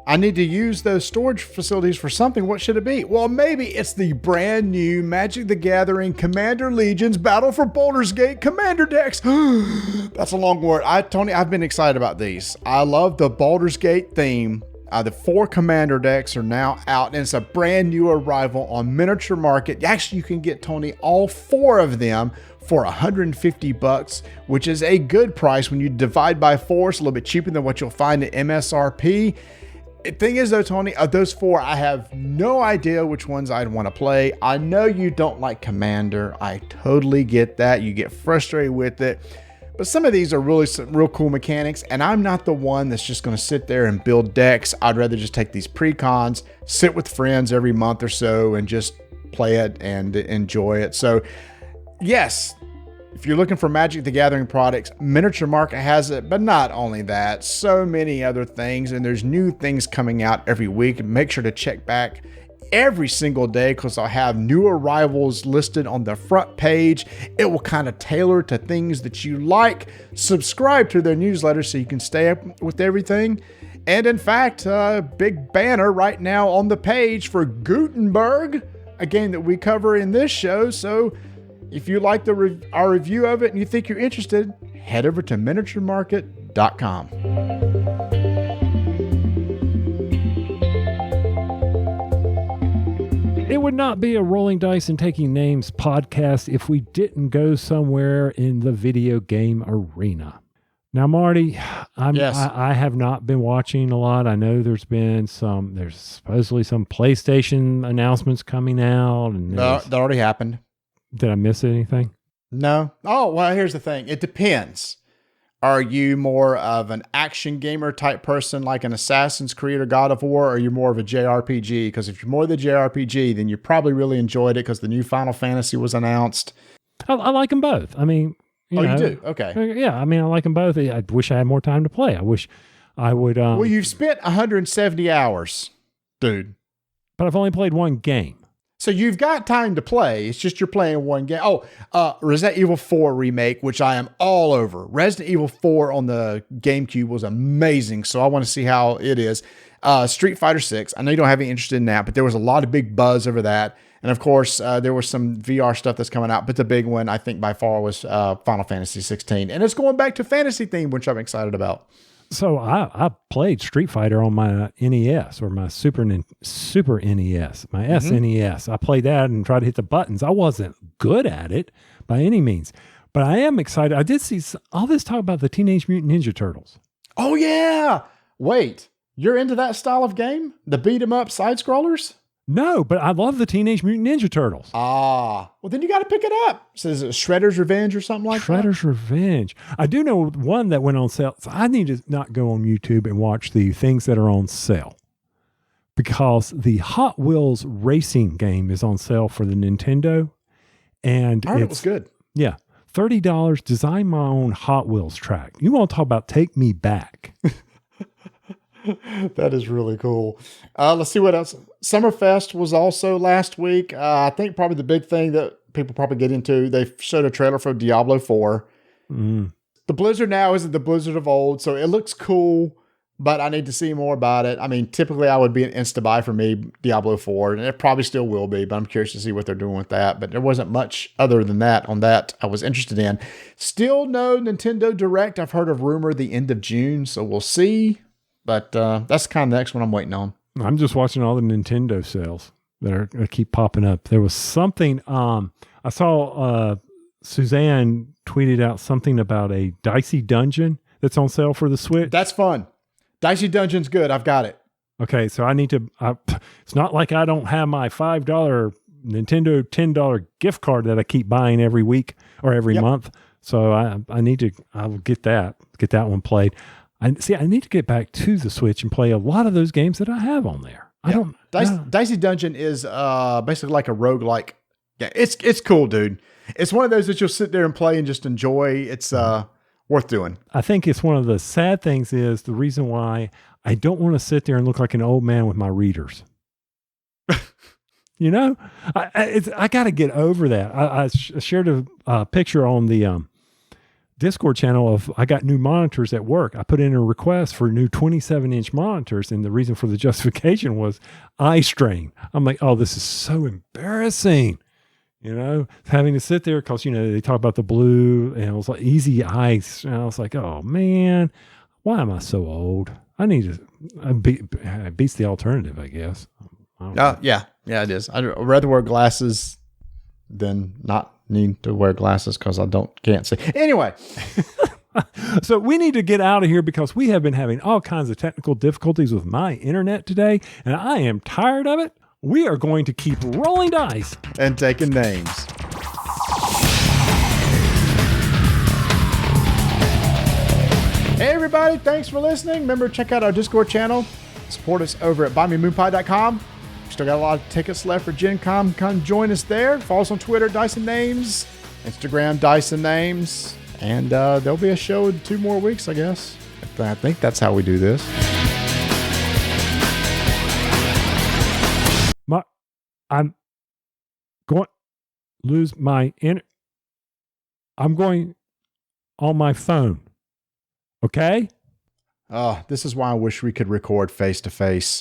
I need to use those storage facilities for something. What should it be? Well, maybe it's the brand new Magic the Gathering Commander Legions Battle for Baldur's Gate Commander decks. That's a long word. Tony, I've been excited about these. I love the Baldur's Gate theme. The 4 Commander decks are now out, and it's a brand new arrival on Miniature Market. Actually, you can get, Tony, all 4 of them for $150, which is a good price when you divide by 4. It's a little bit cheaper than what you'll find at MSRP. The thing is though, Tony, of those 4, I have no idea which ones I'd want to play. I know you don't like Commander. I totally get that. You get frustrated with it. But some of these are really some real cool mechanics, and I'm not the one that's just going to sit there and build decks. I'd rather just take these pre-cons, sit with friends every month or so, and just play it and enjoy it. So, yes, if you're looking for Magic the Gathering products, Miniature Market has it, but not only that, so many other things, and there's new things coming out every week. Make sure to check back every single day because I'll have new arrivals listed on the front page. It will kind of tailor to things that you like. Subscribe to their newsletter so you can stay up with everything. And in fact, a big banner right now on the page for Gutenberg, a game that we cover in this show. So if you like our review of it and you think you're interested, head over to miniaturemarket.com. It would not be a Rolling Dice and Taking Names podcast if we didn't go somewhere in the video game arena. Now, Marty, I have not been watching a lot. I know there's supposedly some PlayStation announcements coming out. And that already happened. Did I miss anything? No. Oh, well, here's the thing. It depends. Are you more of an action gamer type person like an Assassin's Creed or God of War, or are you more of a JRPG? Because if you're more the JRPG, then you probably really enjoyed it because the new Final Fantasy was announced. I like them both. I mean, you do? Okay. Yeah, I mean, I like them both. I wish I had more time to play. I wish I would. Well, you've spent 170 hours, dude. But I've only played one game. So you've got time to play. It's just you're playing one game. Resident Evil 4 remake, which I am all over. Resident Evil 4 on the GameCube was amazing, so I want to see how it is. Street Fighter 6. I know you don't have any interest in that, but there was a lot of big buzz over that. And of course, there was some VR stuff that's coming out, but the big one, I think by far, was Final Fantasy 16. And it's going back to fantasy theme, which I'm excited about. So I played Street Fighter on my NES or my Super NES, my SNES. I played that and tried to hit the buttons. I wasn't good at it by any means, but I am excited. I did see all this talk about the Teenage Mutant Ninja Turtles. Oh, yeah. Wait, you're into that style of game? The beat 'em up side scrollers? No, but I love the Teenage Mutant Ninja Turtles. Ah, well, then you got to pick it up. So is it Shredder's Revenge or something like that? Shredder's Revenge. I do know one that went on sale. So I need to not go on YouTube and watch the things that are on sale because the Hot Wheels racing game is on sale for the Nintendo. And I heard it was good. Yeah. $30, design my own Hot Wheels track. You want to talk about take me back. That is really cool. Let's see what else. Summerfest was also last week. I think probably the big thing that people probably get into, they showed a trailer for Diablo 4. Mm. The Blizzard now isn't the Blizzard of old, so it looks cool, but I need to see more about it. I mean, typically I would be an insta-buy for me, Diablo 4, and it probably still will be, but I'm curious to see what they're doing with that. But there wasn't much other than that on that I was interested in. Still no Nintendo Direct. I've heard of rumor the end of June, so we'll see. But that's kind of the next one I'm waiting on. I'm just watching all the Nintendo sales that keep popping up. There was something, I saw Suzanne tweeted out something about a Dicey Dungeon that's on sale for the Switch. That's fun. Dicey Dungeon's good. I've got it. Okay, so I need to, it's not like I don't have my $5 Nintendo $10 gift card that I keep buying every week or every month. So I need to, I will get that one played. I need to get back to the Switch and play a lot of those games that I have on there. Dicey Dungeon is basically like a roguelike. Yeah, it's cool, dude. It's one of those that you'll sit there and play and just enjoy. It's worth doing. I think it's one of the sad things is the reason why I don't want to sit there and look like an old man with my readers. You know, I got to get over that. I shared a picture on the Discord channel of I got new monitors at work. I put in a request for new 27-inch monitors, and the reason for the justification was eye strain. I'm like, oh, this is so embarrassing. You know, having to sit there because, you know, they talk about the blue and it was like easy eyes. And I was like, oh man, why am I so old? I need to beats the alternative, I guess. Yeah, it is. I'd rather wear glasses than not need to wear glasses because I can't see. Anyway. So we need to get out of here because we have been having all kinds of technical difficulties with my internet today, and I am tired of it. We are going to keep rolling dice and taking names. Hey everybody, thanks for listening. Remember, check out our Discord channel. Support us over at buymemoonpie.com. Still got a lot of tickets left for Gen Con. Come join us there. Follow us on Twitter, Dyson Names, Instagram, Dyson Names. And there'll be a show in 2 more weeks, I guess. I think that's how we do this. I'm going to lose my I'm going on my phone. Okay? This is why I wish we could record face to face.